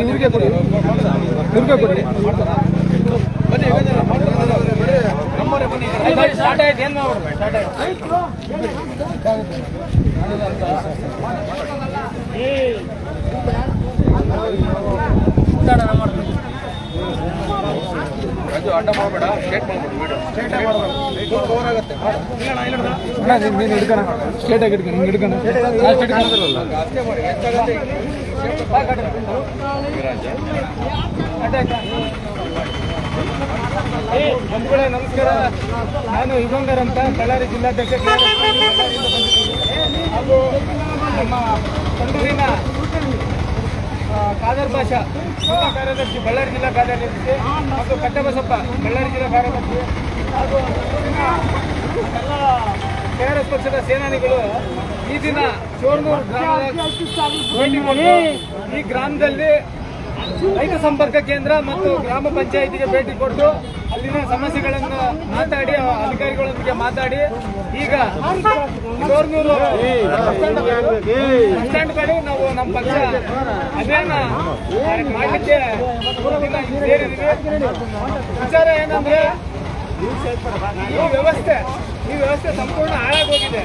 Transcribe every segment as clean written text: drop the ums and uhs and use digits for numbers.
ಇವ್ರಿಗೆ ಕೊಡಿ ಇವ್ರಿಗೆ ಕೊಡಿ ಬನ್ನಿ ಸ್ಟಾರ್ಟ್ ಆಯ್ತು ಏನು ಮಾಡ್ಬಿಡ್ಬೇಕು ರಾಜು ಅಡ್ಡ ಮಾಡಬೇಡ ಸ್ಟ್ರೇಟ್ ಮಾಡ್ಬಿಡು ಸ್ಟ್ರೇಟ್ ಮಾಡಬೇಡ ಕವರ್ ಆಗುತ್ತೆ ನೀನು ಹಿಡ್ಕೋಣ ಸ್ಟ್ರೇಟ್ ಆಗಿ ಹಿಡ್ಕೊಂಡು ಹಿಂಗೆ ಹಿಡ್ಕೊಂಡು ಲಾಸ್ಟ್ ಹಿಡ್ಕೊಂಡಿರಲ್ಲ ಅಷ್ಟೇ ಮಾಡಿ ಹೆಚ್ಚಾಗತ್ತೆ ಬಂಧುಗಳೇ ನಮಸ್ಕಾರ. ನಾನು ಯುಗಂಧರ್ ಅಂತ ಬಳ್ಳಾರಿ ಜಿಲ್ಲಾಧ್ಯಕ್ಷ ಹಾಗೂ ನಮ್ಮ ಸಂಡೂರಿನ ಖಾದರ್ ಭಾಷಾ ಜಿಲ್ಲಾ ಕಾರ್ಯದರ್ಶಿ ಬಳ್ಳಾರಿ ಜಿಲ್ಲಾ ಕಾರ್ಯದರ್ಶಿ ಮತ್ತು ಕಟ್ಟಬಸಪ್ಪ ಬಳ್ಳಾರಿ ಜಿಲ್ಲಾ ಕಾರ್ಯದರ್ಶಿ ಹಾಗೂ ಎಲ್ಲ KRS ಪಕ್ಷದ ಸೇನಾನಿಗಳು ಈ ದಿನ ಚೋರ್ನೂರು ಗ್ರಾಮದ ಈ ಗ್ರಾಮದಲ್ಲಿ ರೈತ ಸಂಪರ್ಕ ಕೇಂದ್ರ ಮತ್ತು ಗ್ರಾಮ ಪಂಚಾಯಿತಿಗೆ ಭೇಟಿ ಕೊಟ್ಟು ಅಲ್ಲಿನ ಸಮಸ್ಯೆಗಳನ್ನು ಮಾತಾಡಿ ಅಧಿಕಾರಿಗಳೊಂದಿಗೆ ಮಾತಾಡಿ ಈಗ ಚೋರ್ನೂರು ಬಸ್ ಸ್ಟ್ಯಾಂಡ್ ಕಡೆ ನಾವು ನಮ್ಮ ಪಕ್ಷ ಅದೇನ ಮಾಡಲಿಕ್ಕೆ ಸೇರಿದ್ದೀವಿ. ವಿಚಾರ ಏನಂದ್ರೆ ಈ ವ್ಯವಸ್ಥೆ ಸಂಪೂರ್ಣ ಹಾಳಾಗೋಗಿದೆ.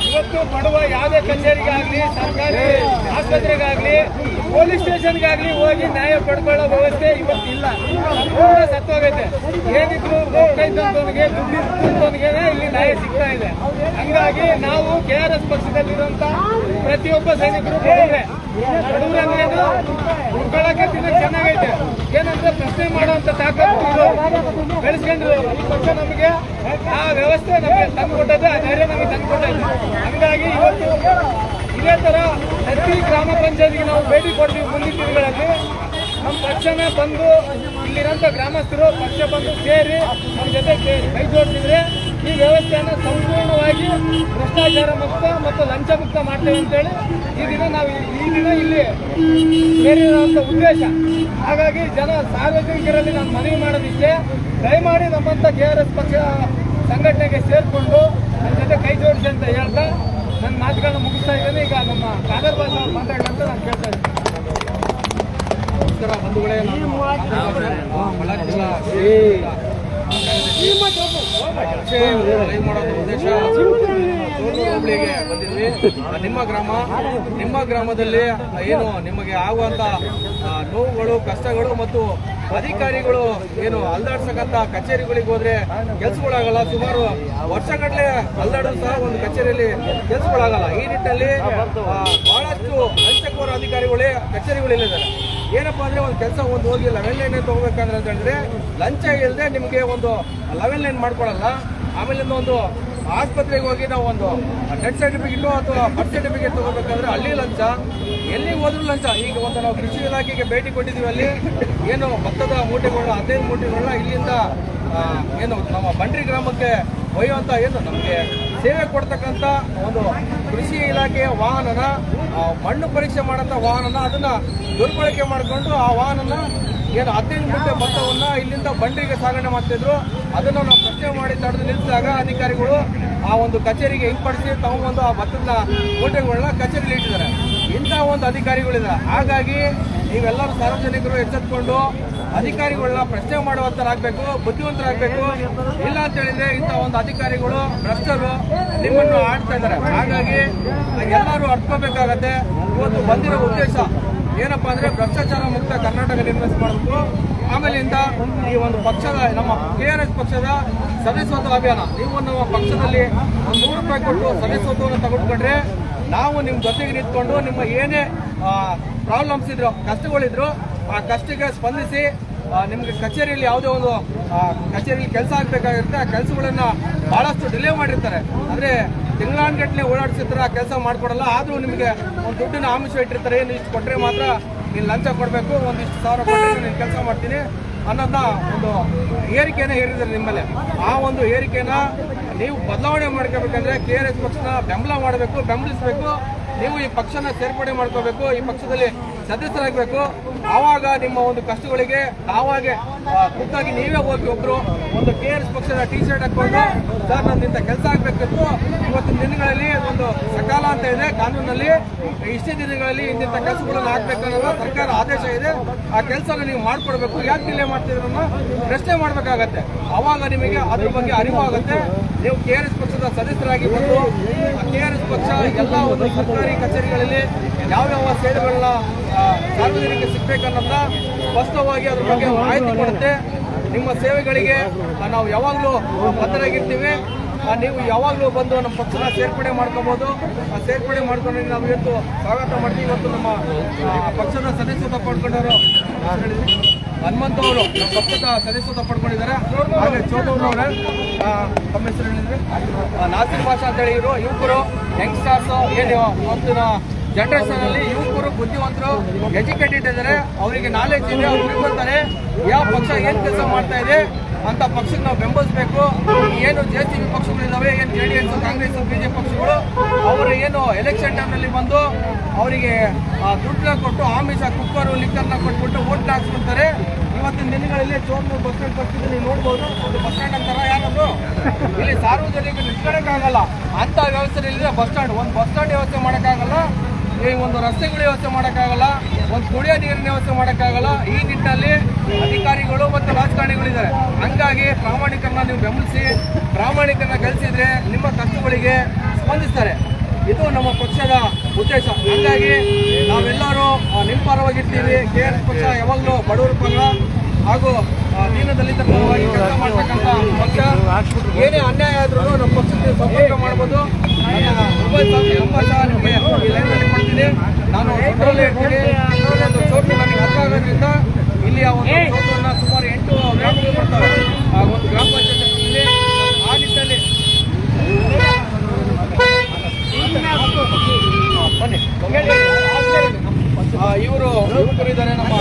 ಇವತ್ತು ಬಡವ ಯಾವುದೇ ಕಚೇರಿಗಾಗ್ಲಿ ಸರ್ಕಾರಿ ಆಸ್ಪತ್ರೆಗಾಗ್ಲಿ ಪೊಲೀಸ್ ಸ್ಟೇಷನ್ಗಾಗ್ಲಿ ಹೋಗಿ ನ್ಯಾಯ ಪಡ್ಕೊಳ್ಳೋ ವ್ಯವಸ್ಥೆ ಇವತ್ತಿಲ್ಲ. ಸಂಪೂರ್ಣ ಸತ್ತೋಗೈತೆ. ಏನಿದ್ರು ರೊಕ್ಕ ಇದ್ದಂತವನಿಗೆ ದುಡ್ಡು ಇದ್ದಂತವನಿಗೆ ಇಲ್ಲಿ ನ್ಯಾಯ ಸಿಗ್ತಾ ಇದೆ. ಹಂಗಾಗಿ ನಾವು KRS ಪಕ್ಷದಲ್ಲಿರುವಂತ ಪ್ರತಿಯೊಬ್ಬ ಸೈನಿಕರು ಬಡವರಂದ್ರೇನು ಉಳ್ಕೊಳ್ಳಕ್ಕೆ ತಿನ್ನಕ್ಕೆ ಚೆನ್ನಾಗೈತೆ. ಏನಂದ್ರೆ ಪ್ರಶ್ನೆ ಮಾಡುವಂತ ತಾಕತ್ತು ಬೆಳೆಸ್ಕೊಂಡ್ರು ಈ ಪಕ್ಷ ನಮಗೆ ಆ ವ್ಯವಸ್ಥೆ ನಮಗೆ ತಂದುಕೊಟ್ಟದೆ, ಆ ಧೈರ್ಯ ನಮಗೆ ತಂದುಕೊಟ್ಟೈತೆ. ಹಂಗಾಗಿ ಇವತ್ತು ಇದೇ ತರ ಪ್ರತಿ ಗ್ರಾಮ ಪಂಚಾಯತ್ಗೆ ನಾವು ಭೇಟಿ ಕೊಡ್ತೀವಿ. ಮುಂದಿನ ದಿನಗಳಲ್ಲಿ ನಮ್ಮ ಪಕ್ಷನೇ ಬಂದು ಇಲ್ಲಿರೋಂಥ ಗ್ರಾಮಸ್ಥರು ಪಕ್ಷ ಬಂದು ಸೇರಿ ನಮ್ಮ ಜೊತೆ ಕೈ ಜೋಡಿಸಿದ್ರೆ ಈ ವ್ಯವಸ್ಥೆಯನ್ನು ಸಂಪೂರ್ಣವಾಗಿ ಭ್ರಷ್ಟಾಚಾರ ಮುಕ್ತ ಮತ್ತು ಲಂಚ ಮುಕ್ತ ಮಾಡ್ತೇವೆ ಅಂತೇಳಿ ಈ ದಿನ ನಾವು ಇಲ್ಲಿ ಸೇರಿರುವಂಥ ಉದ್ದೇಶ. ಹಾಗಾಗಿ ಸಾರ್ವಜನಿಕರಲ್ಲಿ ನಾನು ಮನವಿ ಮಾಡೋದಿಷ್ಟೇ, ದಯಮಾಡಿ ನಮ್ಮಂಥ KRS ಪಕ್ಷ ಸಂಘಟನೆಗೆ ಸೇರಿಕೊಂಡು ನನ್ನ ಜೊತೆ ಕೈ ಜೋಡಿಸಿ ಅಂತ ಹೇಳ್ತಾ ನನ್ನ ಮಾತುಗಳನ್ನ ಮುಗಿಸ್ತಾ ಇದ್ದೇನೆ. ಈಗ ನಮ್ಮ ಖಾದರ್ ಭಾಷಾ ಮಾತಾಡಂತ ನಾನು ಕೇಳ್ತಾ ಇದ್ದೀನಿ. ನಮಸ್ಕಾರ ಬಂಧುಗಳೇ. ಬಳ್ಳಾರಿ ಜಿಲ್ಲಾ ಮಾಡೋದು ಉದ್ದೇಶ ಹೋಬಳಿಗೆ ಬಂದಿದ್ವಿ. ನಿಮ್ಮ ಗ್ರಾಮದಲ್ಲಿ ಏನು ನಿಮಗೆ ಆಗುವಂತ ನೋವುಗಳು, ಕಷ್ಟಗಳು ಮತ್ತು ಅಧಿಕಾರಿಗಳು ಏನು ಅಲ್ದಾಡ್ಸಕ್ಕಂತ ಕಚೇರಿಗಳಿಗೆ ಹೋದ್ರೆ ಕೆಲಸಗಳಾಗಲ್ಲ. ಸುಮಾರು ವರ್ಷಗಟ್ಟಲೆ ಅಲ್ದಾಡೋದು ಸಹ ಒಂದು ಕಚೇರಿಯಲ್ಲಿ ಕೆಲಸಗಳಾಗಲ್ಲ. ಈ ನಿಟ್ಟಿನಲ್ಲಿ ಬಹಳಷ್ಟು ಲಂಚಕೋರ ಅಧಿಕಾರಿಗಳೇ ಕಚೇರಿಗಳಿದ್ದಾರೆ. ಏನಪ್ಪಾ ಅಂದ್ರೆ ಒಂದು ಕೆಲಸ ಹೋಗಿ ಲೆವೆಲ್ ಲೈನ್ ತಗೋಬೇಕಂದ್ರೆ ಅಂತ ಹೇಳಿದ್ರೆ ಲಂಚ ಇಲ್ಲದೆ ನಿಮಗೆ ಒಂದು ಲೆವೆಲ್ ಲೈನ್ ಮಾಡ್ಕೊಳಲ್ಲ. ಆಮೇಲೆ ಒಂದು ಆಸ್ಪತ್ರೆಗೆ ಹೋಗಿ ನಾವು ಒಂದು ಡೆತ್ ಸರ್ಟಿಫಿಕೇಟು ಅಥವಾ ಬರ್ತ್ ಸರ್ಟಿಫಿಕೇಟ್ ತಗೋಬೇಕಂದ್ರೆ ಅಲ್ಲಿ ಲಂಚ, ಎಲ್ಲಿಗೆ ಹೋದ್ರೂ ಲಂಚ. ಈಗ ಒಂದು ನಾವು ಕೃಷಿ ಇಲಾಖೆಗೆ ಭೇಟಿ ಕೊಟ್ಟಿದ್ದೀವಿ. ಅಲ್ಲಿ ಏನು ಭತ್ತದ ಮೂಟೆಗಳನ್ನ 15 ಮೂಟೆಗಳನ್ನ ಇಲ್ಲಿಂದ ಏನು ನಮ್ಮ ಬಂಡ್ರಿ ಗ್ರಾಮಕ್ಕೆ ಒಯ್ಯುವಂತ ಏನು ನಮಗೆ ಸೇವೆ ಕೊಡ್ತಕ್ಕಂಥ ಒಂದು ಕೃಷಿ ಇಲಾಖೆಯ ವಾಹನನ, ಮಣ್ಣು ಪರೀಕ್ಷೆ ಮಾಡೋಂಥ ವಾಹನನ ಅದನ್ನ ದುರ್ಬಳಕೆ ಮಾಡಿಕೊಂಡು ಆ ವಾಹನನ ಏನು 15 ಮೂಟೆ ಭತ್ತವನ್ನ ಇಲ್ಲಿಂದ ಬಂಡ್ರಿಗೆ ಸಾಗಣೆ ಮಾಡ್ತಿದ್ರು. ಅದನ್ನು ನಾವು ಪ್ರಶ್ನೆ ಮಾಡಿ ತಡೆದು ನಿಲ್ಲಿಸಿದಾಗ ಅಧಿಕಾರಿಗಳು ಆ ಒಂದು ಕಚೇರಿಗೆ ಹಿಂಪಡಿಸಿ ತಗೊಂಡ್ಬಂದು ಆ ಭತ್ತದ ಮೂಟೆಗಳನ್ನ ಕಚೇರಿಯಲ್ಲಿ ಇಟ್ಟಿದ್ದಾರೆ. ಇಂಥ ಒಂದು ಅಧಿಕಾರಿಗಳಿದೆ. ಹಾಗಾಗಿ ನೀವೆಲ್ಲರೂ ಸಾರ್ವಜನಿಕರು ಎಚ್ಚೆತ್ಕೊಂಡು ಅಧಿಕಾರಿಗಳನ್ನ ಪ್ರಶ್ನೆ ಮಾಡುವಂತರಾಗಬೇಕು, ಬುದ್ಧಿವಂತರಾಗಬೇಕು. ಇಲ್ಲ ಅಂತ ಹೇಳಿದ್ರೆ ಇಂಥ ಒಂದು ಅಧಿಕಾರಿಗಳು ಭ್ರಷ್ಟರು ನಿಮ್ಮನ್ನು ಆಡ್ತಾ ಇದ್ದಾರೆ. ಹಾಗಾಗಿ ಎಲ್ಲರೂ ಅರ್ತ್ಕೋಬೇಕಾಗತ್ತೆ. ಇವತ್ತು ಬಂದಿರೋ ಉದ್ದೇಶ ಏನಪ್ಪಾ ಅಂದ್ರೆ ಭ್ರಷ್ಟಾಚಾರ ಮುಕ್ತ ಕರ್ನಾಟಕ ನಿರ್ಮಿಸಿ ಮಾಡಬೇಕು. ಆಮೇಲಿಂದ ಈ ಒಂದು ಪಕ್ಷದ ನಮ್ಮ KRS ಪಕ್ಷದ ಸದಸ್ಯತ್ವ ಅಭಿಯಾನ, ನೀವು ನಮ್ಮ ಪಕ್ಷದಲ್ಲಿ ಒಂದು 100 ರೂಪಾಯಿ ಕೊಟ್ಟು ಸದಸ್ಯತ್ವವನ್ನು ತಗೊಂಡ್ಕೊಂಡ್ರೆ ನಾವು ನಿಮ್ಮ ಜೊತೆಗೆ ನಿಂತ್ಕೊಂಡು ನಿಮ್ಮ ಏನೇ ಪ್ರಾಬ್ಲಮ್ಸ್ ಇದ್ರು, ಕಷ್ಟಗಳಿದ್ರು ಆ ಕಷ್ಟಕ್ಕೆ ಸ್ಪಂದಿಸಿ ನಿಮ್ಗೆ ಕಚೇರಿಯಲ್ಲಿ ಯಾವುದೇ ಒಂದು ಕಚೇರಿಯಲ್ಲಿ ಕೆಲಸ ಆಗಬೇಕಾಗಿರುತ್ತೆ. ಆ ಕೆಲಸಗಳನ್ನ ಬಹಳಷ್ಟು ಡಿಲೇ ಮಾಡಿರ್ತಾರೆ. ಅಂದ್ರೆ ತಿಂಗಳಾನ್ಗಟ್ಟಲೆ ಓಡಾಡಿಸಿರ್ತಾರೆ, ಆ ಕೆಲಸ ಮಾಡ್ಕೊಡಲ್ಲ. ಆದ್ರೂ ನಿಮಗೆ ಒಂದು ದುಡ್ಡಿನ ಆಮಿಷ ಇಟ್ಟಿರ್ತಾರೆ. ಏನು ಇಷ್ಟು ಕೊಟ್ಟರೆ ಮಾತ್ರ ನೀನು ಲಂಚ ಕೊಡಬೇಕು, ಒಂದಿಷ್ಟು ಸಾವಿರ ಕೊಟ್ಟರೆ ನೀನು ಕೆಲಸ ಮಾಡ್ತೀನಿ ಅನ್ನೋದನ್ನ ಒಂದು ಏರಿಕೆನ ಹೇರಿದ್ದಾರೆ ನಿಮ್ಮಲ್ಲಿ. ಆ ಒಂದು ಏರಿಕೆನ ನೀವು ಬದಲಾವಣೆ ಮಾಡ್ಕೋಬೇಕಂದ್ರೆ KRS ಪಕ್ಷನ ಬೆಂಬಲ ಮಾಡಬೇಕು, ಬೆಂಬಲಿಸಬೇಕು. ನೀವು ಈ ಪಕ್ಷನ ಸೇರ್ಪಡೆ ಮಾಡ್ಕೋಬೇಕು, ಈ ಪಕ್ಷದಲ್ಲಿ ಸದಸ್ಯರಾಗಬೇಕು. ಆವಾಗ ನಿಮ್ಮ ಒಂದು ಕಷ್ಟಗಳಿಗೆ ತಾವಾಗೆ ಖುದ್ದಾಗಿ ನೀವೇ ಹೋಗಿ ಒಬ್ರು ಒಂದು KRS ಪಕ್ಷದ ಟಿ ಶರ್ಟ್ ಹಾಕೊಂಡು ಸರ್ ನನ್ನಿಂದ ಕೆಲಸ ಆಗ್ಬೇಕಿತ್ತು, ಇವತ್ತಿನ ದಿನಗಳಲ್ಲಿ ಒಂದು ಸಕಾಲ ಅಂತ ಇದೆ ಕಾನೂನಲ್ಲಿ. ಇಷ್ಟೇ ದಿನಗಳಲ್ಲಿ ಇಂಥ ಕೆಲಸಗಳನ್ನು ಹಾಕ್ಬೇಕನ್ನೋದು ಸರ್ಕಾರ ಆದೇಶ ಇದೆ. ಆ ಕೆಲಸನ ನೀವು ಮಾಡ್ಕೊಡ್ಬೇಕು. ಯಾಕೆ ಡಿಲೇ ಮಾಡ್ತಿದ್ರನ್ನ ಪ್ರಶ್ನೆ ಮಾಡಬೇಕಾಗತ್ತೆ. ಅವಾಗ ನಿಮಗೆ ಅದ್ರ ಬಗ್ಗೆ ಅರಿವು ಆಗುತ್ತೆ. ನೀವು KRS ಪಕ್ಷದ ಸದಸ್ಯರಾಗಿ ಬಂದು KRS ಪಕ್ಷ ಎಲ್ಲ ಒಂದು ಸರ್ಕಾರಿ ಕಚೇರಿಗಳಲ್ಲಿ ಯಾವ್ಯಾವ ಸೇವೆಗಳನ್ನ ಸಾರ್ವಜನಿಕ ಸಿಗ್ಬೇಕನ್ನೋದನ್ನ ಸ್ಪಷ್ಟವಾಗಿ ಅದ್ರ ಬಗ್ಗೆ ಮಾಹಿತಿ ಕೊಡುತ್ತೆ. ನಿಮ್ಮ ಸೇವೆಗಳಿಗೆ ನಾವು ಯಾವಾಗಲೂ ಬದ್ಧರಾಗಿರ್ತೀವಿ. ನೀವು ಯಾವಾಗಲೂ ಬಂದು ನಮ್ಮ ಪಕ್ಷನ ಸೇರ್ಪಡೆ ಮಾಡ್ಕೋಬಹುದು. ಆ ಸೇರ್ಪಡೆ ಮಾಡ್ಕೊಂಡು ನಾವು ಇವತ್ತು ಸ್ವಾಗತ ಮಾಡ್ತೀವಿ. ಇವತ್ತು ನಮ್ಮ ಪಕ್ಷದ ಸದಸ್ಯತ್ವ ಪಡ್ಕೊಂಡವರು ಹನುಮಂತ ಅವರು ನಮ್ಮ ಪಕ್ಷದ ಸದಸ್ಯತ್ವ ಪಡ್ಕೊಂಡಿದ್ದಾರೆ. ಹಾಗೆ ಚೋಟೂರವರೇ ತಮ್ಮ ಹೆಸರು ಹೇಳಿದ್ರೆ ನಾಸಿರ್ ಭಾಷಾ ಅಂತೇಳಿ ಇವರು ಯುವಕರು ಯಂಗ್ಸ್ಟರ್ಸ್ ಏನು ಇವತ್ತಿನ ಜನರೇಷನ್ ಅಲ್ಲಿ ಯುವಕರು ಬುದ್ಧಿವಂತರು ಎಜುಕೇಟೆಡ್ ಇದ್ದಾರೆ. ಅವರಿಗೆ ನಾಲೆಜ್ ಇದೆ. ಅವ್ರು ತಿಳ್ಕೊಳ್ತಾರೆ ಯಾವ ಪಕ್ಷ ಏನ್ ಕೆಲಸ ಮಾಡ್ತಾ ಇದೆ ಅಂತ ಪಕ್ಷಕ್ಕೆ ನಾವು ಬೆಂಬಲಿಸಬೇಕು. ಏನು JCB ಪಕ್ಷಗಳಿದ್ದಾವೆ, ಏನು JDS, ಕಾಂಗ್ರೆಸ್, BJP ಪಕ್ಷಗಳು ಅವರು ಏನು ಎಲೆಕ್ಷನ್ ಟೈಮ್ನಲ್ಲಿ ಬಂದು ಅವರಿಗೆ ದುಡ್ಡನ್ನ ಕೊಟ್ಟು ಆಮಿಷ ಕುಕ್ಕರು ಲಿಕ್ಕರ್ನ ಕೊಟ್ಬಿಟ್ಟು ಓಟ್ ಹಾಕ್ಸ್ಕೊಳ್ತಾರೆ. ಇವತ್ತಿನ ದಿನಗಳಲ್ಲಿ ಚೋರ್ನೂರು ಬಸ್ ಸ್ಟ್ಯಾಂಡ್ ಪರಿಸ್ಥಿತಿ ನೀವು ನೋಡ್ಬೋದು. ಒಂದು ಬಸ್ ಸ್ಟ್ಯಾಂಡ್ ಅಂತಾರ ಯಾರಾದ್ರು ಇಲ್ಲಿ ಸಾರ್ವಜನಿಕರು ನಿಂತ್ಕೊಳ್ಳೋಕ್ಕಾಗಲ್ಲ ಅಂತ ವ್ಯವಸ್ಥೆ ಇಲ್ಲದೆ ಬಸ್ ಸ್ಟ್ಯಾಂಡ್ ಒಂದು ಬಸ್ ಸ್ಟ್ಯಾಂಡ್ ವ್ಯವಸ್ಥೆ ಮಾಡೋಕ್ಕಾಗಲ್ಲ. ಈ ಒಂದು ರಸ್ತೆಗಳ ವ್ಯವಸ್ಥೆ ಮಾಡೋಕ್ಕಾಗಲ್ಲ. ಒಂದು ಕುಡಿಯೋ ನೀರಿನ ವ್ಯವಸ್ಥೆ ಮಾಡೋಕ್ಕಾಗಲ್ಲ. ಈ ನಿಟ್ಟಿನಲ್ಲಿ ಅಧಿಕಾರಿಗಳು ಮತ್ತು ರಾಜಕಾರಣಿಗಳಿದ್ದಾರೆ. ಹಂಗಾಗಿ ಪ್ರಾಮಾಣಿಕರನ್ನ ನೀವು ಬೆಂಬಲಿಸಿ ಪ್ರಾಮಾಣಿಕರನ್ನ ಗೆಲ್ಲಿಸಿದ್ರೆ ನಿಮ್ಮ ಕಷ್ಟಗಳಿಗೆ ಸ್ಪಂದಿಸ್ತಾರೆ. ಇದು ನಮ್ಮ ಪಕ್ಷದ ಉದ್ದೇಶ. ಹಂಗಾಗಿ ನಾವೆಲ್ಲರೂ ನಿಮ್ಮ ಪರವಾಗಿರ್ತೀವಿ. KRS ಪಕ್ಷ ಯಾವಾಗಲೂ ಬಡವರ ಪರ ಹಾಗೂ ದೀನದಲಿತರ ಪರವಾಗಿ ಕೆಲಸ ಮಾಡ್ತಕ್ಕಂಥ ಪಕ್ಷ. ಏನೇ ಅನ್ಯಾಯ ಆದ್ರೂ ನಮ್ಮ ಪಕ್ಷಕ್ಕೆ ಸಂಪರ್ಕ ಮಾಡ್ಬೋದು. ನನ್ನ ಮೊಬೈಲ್ ನಂಬರ್ ಸಹ ನಿಮಗೆ ಈ ಲೈನಲ್ಲಿ ಕೊಡ್ತೀನಿ. ನಾನು ಸೊಂಟರಲ್ಲೇ ಇರ್ತೀನಿ. ಒಂದು ಚೋಟು ನನಗೆ ಹತ್ರ ಆಗೋದ್ರಿಂದ ಇಲ್ಲಿ ಆ ಒಂದು ಚೋಟನ್ನು ಸುಮಾರು 8 ಗ್ರಾಮಗಳು ಬರ್ತವೆ ಒಂದು ಗ್ರಾಮ ಪಂಚಾಯತ್ನಲ್ಲಿ. ಆ ನಿಟ್ಟಿನಲ್ಲಿ ಇವರು ಯುವಕರಿದ್ದಾರೆ. ನಮ್ಮ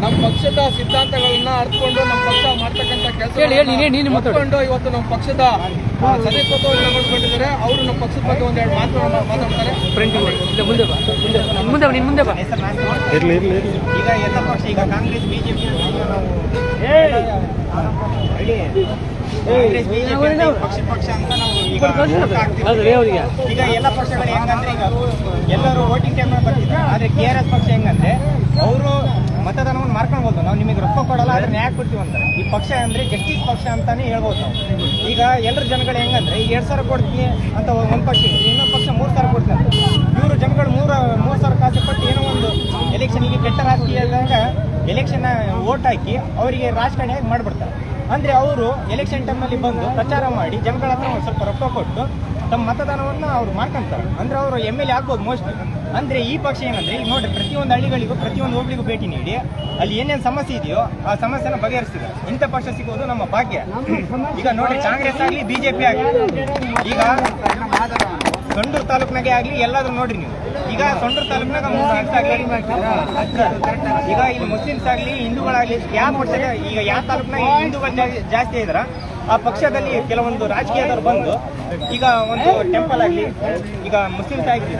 ನಮ್ಮ ಪಕ್ಷದ ಸಿದ್ಧಾಂತಗಳನ್ನ ಅರ್ಥಕೊಂಡು ನಮ್ಮ ಪಕ್ಷ ಮಾಡ್ತಕ್ಕಂಥ ಕೆಲಸ ಮಾಡ್ಕೊಂಡು ಇವತ್ತು ನಮ್ಮ ಪಕ್ಷದ ಸದಸ್ಯತ್ವವನ್ನು ತಗೊಂಡ್ಕೊಂಡಿದ್ದಾರೆ. ಅವರು ನಮ್ಮ ಪಕ್ಷದ ಬಗ್ಗೆ ಒಂದೆರಡು ಮಾತಾಡ್ತಾರೆ. ಈಗ ಎಲ್ಲ ಪಕ್ಷ ಈಗ ಕಾಂಗ್ರೆಸ್ BJP ಪಕ್ಷ ಅಂತ ನಾವು ಈಗ ಎಲ್ಲ ಪಕ್ಷಗಳು ಹೆಂಗಂದ್ರೆ ಈಗ ಎಲ್ಲರೂ ವೋಟಿಂಗ್ ಟೈಮ್ ಬರ್ತಿದ್ರು. ಆದ್ರೆ KRS ಪಕ್ಷ ಹೆಂಗಂದ್ರೆ ಅವರು ಮತದಾನವನ್ನು ಮಾರ್ಕೊಳ್ಬೋದು. ನಾವು ನಿಮಗೆ ರೊಕ್ಕ ಕೊಡಲ್ಲ, ಆದ್ರೆ ನ್ಯಾಯ ಕೊಡ್ತೀವಿ ಅಂತಾರೆ. ಈ ಪಕ್ಷ ಅಂದ್ರೆ ಜಸ್ಟಿಸ್ ಪಕ್ಷ ಅಂತಾನೆ ಹೇಳ್ಬೋದು ನಾವು. ಈಗ ಎಲ್ಲರ ಜನಗಳು ಹೆಂಗಂದ್ರೆ 2,000 ಕೊಡ್ತೀನಿ ಅಂತ ಒಂದು ಪಕ್ಷ ಇದ್ರೆ ಇನ್ನೊಂದು ಪಕ್ಷ 3,000 ಕೊಡ್ತೀನಿ ಅಂತ. ಇವರು ಜನಗಳು 3,000 ಕಾಸು ಕೊಟ್ಟು ಏನೋ ಒಂದು ಎಲೆಕ್ಷನ್ಗೆ ಕೆಟ್ಟ ರಾಜಕೀಯದಾಗ ಎಲೆಕ್ಷನ್ ವೋಟ್ ಹಾಕಿ ಅವರಿಗೆ ರಾಜಕಾರಣಿಯಾಗಿ ಮಾಡಿಬಿಡ್ತಾರೆ. ಅಂದ್ರೆ ಅವರು ಎಲೆಕ್ಷನ್ ಟೈಮ್ನಲ್ಲಿ ಬಂದು ಪ್ರಚಾರ ಮಾಡಿ ಜನಗಳ ಹತ್ರ ಒಂದು ಸ್ವಲ್ಪ ರೊಕ್ಕ ಕೊಟ್ಟು ತಮ್ಮ ಮತದಾನವನ್ನು ಅವ್ರು ಮಾಡ್ಕೊಂತಾರೆ. ಅಂದ್ರೆ ಅವರು MLA ಆಗ್ಬೋದು ಮೋಸ್ಟ್ಲಿ. ಅಂದ್ರೆ ಈ ಪಕ್ಷ ಏನಂದ್ರೆ ಈಗ ನೋಡ್ರಿ ಪ್ರತಿಯೊಂದು ಹಳ್ಳಿಗಳಿಗೂ ಪ್ರತಿಯೊಂದು ಹೋಬಳಿಗೂ ಭೇಟಿ ನೀಡಿ ಅಲ್ಲಿ ಏನೇನು ಸಮಸ್ಯೆ ಇದೆಯೋ ಆ ಸಮಸ್ಯೆನ ಬಗೆಹರಿಸ್ತಿದ್ದಾರೆ. ಇಂಥ ಪಕ್ಷ ಸಿಗೋದು ನಮ್ಮ ಭಾಗ್ಯ. ಈಗ ನೋಡ್ರಿ ಕಾಂಗ್ರೆಸ್ ಆಗಲಿ BJP ಆಗಲಿ ಈಗ ಸೊಂಡೂರು ತಾಲೂಕಿನಾಗೆ ಆಗಲಿ ಎಲ್ಲಾದ್ರೂ ನೋಡ್ರಿ ನೀವು. ಈಗ ಸೊಂಡೂರು ತಾಲೂಕಿನಾಗ ಮುಸ್ಲಿಮ್ಸ್ ಆಗಲಿ ಈಗ ಇಲ್ಲಿ ಮುಸ್ಲಿಮ್ಸ್ ಆಗಲಿ ಹಿಂದೂಗಳಾಗಲಿ ಯಾವ ಪಕ್ಷದ ಈಗ ಯಾವ ತಾಲೂಕಿನಾಗ ಹಿಂದೂಗಳು ಜಾಸ್ತಿ ಇದಾರ ಆ ಪಕ್ಷದಲ್ಲಿ ಕೆಲವೊಂದು ರಾಜಕೀಯದವ್ರು ಬಂದು ಈಗ ಒಂದು ಟೆಂಪಲ್ ಆಗಲಿ ಈಗ ಮುಸ್ಲಿಮ್ಸ್ ಆಗಲಿ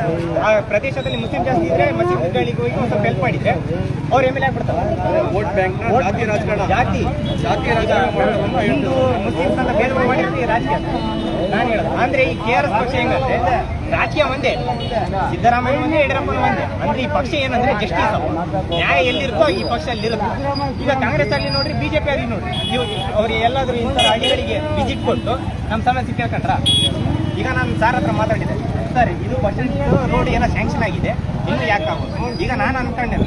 ಆ ಪ್ರದೇಶದಲ್ಲಿ ಮುಸ್ಲಿಂ ಜಾಸ್ತಿ ಇದ್ರೆ ಮುಸ್ಲಿಮ್ಗಳಿಗೆ ಹೋಗಿ ಒಂದು ಸ್ವಲ್ಪ ಹೆಲ್ಪ್ ಮಾಡಿದ್ರೆ ಅವ್ರು MLA ಆಗ್ಬಿಡ್ತಾರೆ. ವೋಟ್ ಬ್ಯಾಂಕ್ ಜಾತಿ ರಾಜಕಾರಣ ಜಾತಿ ಹಿಂದೂ ಮುಸ್ಲಿಮ್ಸ್ ಅಂತ ಭೇದ ಮಾಡಿ ರಾಜಕೀಯ ನಾನು ಹೇಳೋದು. ಅಂದ್ರೆ ಈ KRS ಪಕ್ಷ ಹೆಂಗಂದ್ರೆ ರಾಜಕೀಯ ಒಂದೇ, ಸಿದ್ದರಾಮಯ್ಯ ಒಂದೇ, ಯಡಿಯೂರಪ್ಪನ ಒಂದೇ. ಅಂದ್ರೆ ಈ ಪಕ್ಷ ಏನಂದ್ರೆ ಜಸ್ಟಿಸ್ ನ್ಯಾಯ ಎಲ್ಲಿರುತ್ತೋ ಈ ಪಕ್ಷ ಅಲ್ಲಿರುತ್ತೆ. ಈಗ ಕಾಂಗ್ರೆಸ್ ಆಗಲಿ ನೋಡ್ರಿ BJP ಆಗಲಿ ನೋಡ್ರಿ ಅವ್ರಿಗೆ ಎಲ್ಲಾದ್ರೂ ಇಂಥ ಹಳ್ಳಿಗಳಿಗೆ ವಿಸಿಟ್ ಕೊಟ್ಟು ನಮ್ಮ ಸಮಸ್ಯೆ ಕೇಳ್ಕೊಂಡ್ರ. ಈಗ ನಾನು ಸಾರ್ ಹತ್ರ ಮಾತಾಡಿದೆ, ಸರ್ ಇದು ಬಸ್ ರೋಡ್ ಏನೋ ಸ್ಯಾಂಕ್ಷನ್ ಆಗಿದೆ ಇನ್ನು ಯಾಕೆ ಆಗೋದು. ಈಗ ನಾನು ಅನ್ಕೊಂಡೆ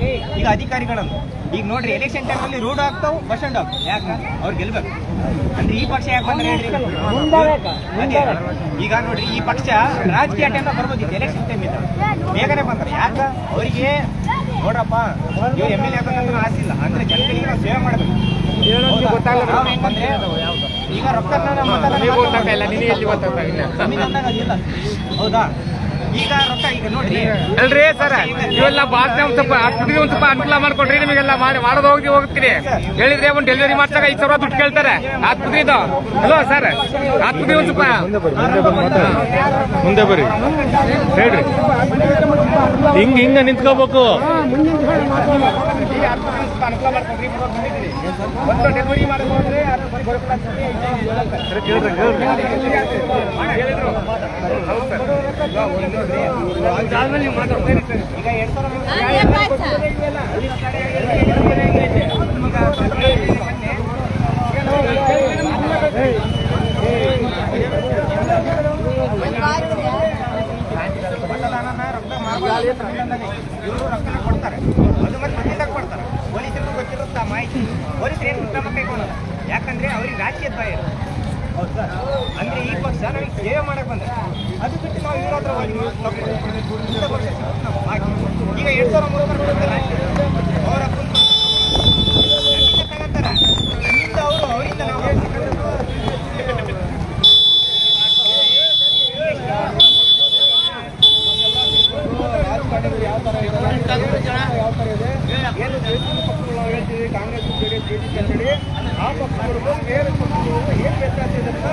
ಈಗ ಅಧಿಕಾರಿಗಳನ್ನು ಈಗ ನೋಡ್ರಿ ಎಲೆಕ್ಷನ್ ಟೈಮಲ್ಲಿ ರೋಡ್ ಆಗ್ತಾವು ಬಸ್ ಸ್ಟ್ಯಾಂಡ್ ಆಗ್ತಾವ. ಯಾಕೆ ಅವ್ರು ಗೆಲ್ಬೇಕು ಅಂದ್ರೆ ಈ ಪಕ್ಷ ಯಾಕೆ ಬಂದ್ರೆ ಹೇಳ್ರಿ. ಈಗ ನೋಡ್ರಿ ಈ ಪಕ್ಷ ರಾಜಕೀಯ ಟೈಮ್ ಬರ್ಬೋದಿತ್ತು, ಎಲೆಕ್ಷನ್ ಟೈಮ್ ಇದ್ದ ಬೇಗನೆ ಬಂದ್ರೆ ಯಾಕೆ ಅವರಿಗೆ ನೋಡ್ರಪ್ಪ ಇವ್ರು MLA ಆಗಬೇಕಂದ್ರೆ ಆಸೆ ಇಲ್ಲ. ಅಂದ್ರೆ ಜನಗಳಿಗೆ ನಾವು ಸೇವೆ ಮಾಡಬೇಕು. ಈಗ ರೊಕ್ಕ ಹೌದಾ ಈಗ ರೊಕ್ಕ ಈಗ ನೋಡ್ರಿ ಅಲ್ರಿ ಸರ್ ಇವೆಲ್ಲ ಬಾಸ್ನ ಒಂದ್ ಸ್ವಲ್ಪ ಹಾಸ್ಪಿಟಲ್ ಒಂದ್ ಸ್ವಲ್ಪ ಅನುಕೂಲ ಮಾಡ್ಕೊಡ್ರಿ ನಿಮಗೆಲ್ಲ ಮಾಡೋದು ಹೋಗ್ತೀರಿ ಹೇಳಿದ್ರೆ ಒಂದು ಡೆಲಿವರಿ ಮಾಡ್ಸಾಗ 5,000 ದುಡ್ಡು ಕೇಳ್ತಾರೆ ಆಸ್ಪತ್ರೆ ಇದು ಅಲ್ವಾ ಸರ್ ಆಸ್ಪತ್ರೆ ಒಂದ್ ಸ್ವಲ್ಪ ಮುಂದೆ ಬರ್ರಿ ಹೇಳ್ರಿ ಹಿಂಗ ನಿಂತ್ಕೋಬೇಕು ಅನುಕೂಲ ಮಾಡ್ಕೊಂಡ್ರಿ ಒಂದು ಡೆಲಿವರಿ ಮಾಡ್ಕೊಂಡ್ರೆ ಇವರು ರೊಕ್ಕನ ಕೊಡ್ತಾರೆ ಅದು ಮತ್ತೆ ಮಧ್ಯದಾಗ ಕೊಡ್ತಾರೆ ಪೊಲೀಸರಿಗೂ ಗೊತ್ತಿರುತ್ತಾ ಮಾಹಿತಿ ಪೊಲೀಸರು ಏನು ಕ್ರಮ ಕೈಗೊಳ್ಳಲ್ಲ ಯಾಕಂದ್ರೆ ಅವ್ರಿಗೆ ರಾಜಕೀಯದ ಭಯ ಇರುತ್ತೆ ಹೌದಾ ಅಂದ್ರೆ ಈ ಪಕ್ಷ ನಮಗೆ ಸೇವೆ ಮಾಡಕ್ ಬಂದ್ರೆ ಅದು ಬಿಟ್ಟು ನಾವು ಇವ್ರ ಹತ್ರ ಹೋಗಿ ಇಂಥ ಪಕ್ಷ ನಾವು ಹಾಕಿ ಈಗ 2,300 ಕೊಡ್ತಾರೆ ಅವರ ತಗೊಂತಾರ ಅಲ್ಲಿಂದ ಅವರು ಅವರಿಂದ ನಾವು ಯಾವ ತರ ಇದೆ ಏನು ಪಕ್ಷಗಳು ನಾವು ಹೇಳ್ತೀವಿ ಕಾಂಗ್ರೆಸ್ ಜೆಡಿಎಸ್ ಬಿಜೆಪಿ ಅಂತೇಳಿ ಆ ಪಕ್ಷಗಳು ಬೇರೆ ಪಕ್ಷಗಳು ಏನು ವ್ಯತ್ಯಾಸ ಇದೆ ಅಂತ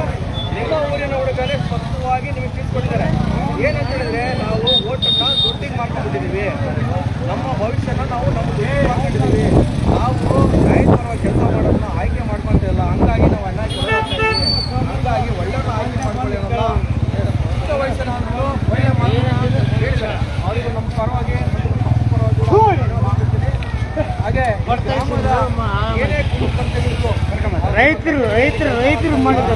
ನಿಮ್ಮ ಊರಿನ ಹುಡುಗರೇ ಸ್ಪಷ್ಟವಾಗಿ ನಿಮಗೆ ತಿಳಿಸ್ಕೊಟ್ಟಿದ್ದಾರೆ ಏನಂತ ಹೇಳಿದ್ರೆ ನಾವು ಓಟನ್ನ ದುಡ್ಡಿಗೆ ಮಾಡ್ಕೊಂಡಿದ್ದೀವಿ ನಮ್ಮ ಭವಿಷ್ಯನ ನಾವು ನಮ್ಮ ದುಡ್ಡಿಗೆ ಮಾಡ್ಕೊಂಡಿದ್ದೀವಿ ನಾವು ನ್ಯಾಯಪರವಾಗಿ ಕೆಲಸ ಮಾಡೋದನ್ನ ಆಯ್ಕೆ ಮಾಡ್ಕೊಂತಿಲ್ಲ ಹಂಗಾಗಿ ನಾವು ಅಣ್ಣಾಗಿ ಹಂಗಾಗಿ ಒಳ್ಳೆಯ ಆಯ್ಕೆ ಮಾಡ್ಕೊಳ್ಳಿ ಅನ್ನೋಲ್ಲ ಚಿಕ್ಕ ವಯಸ್ಸಿನ ಒಳ್ಳೆಯ ಮಾತು ಹೇಳಿದ್ದಾರೆ ಅವರಿಗೂ ನಮ್ಮ ಪರವಾಗಿ ಹಾಗೆ ಏನೇ ರೈತರು ಮಾಡಿದ್ರು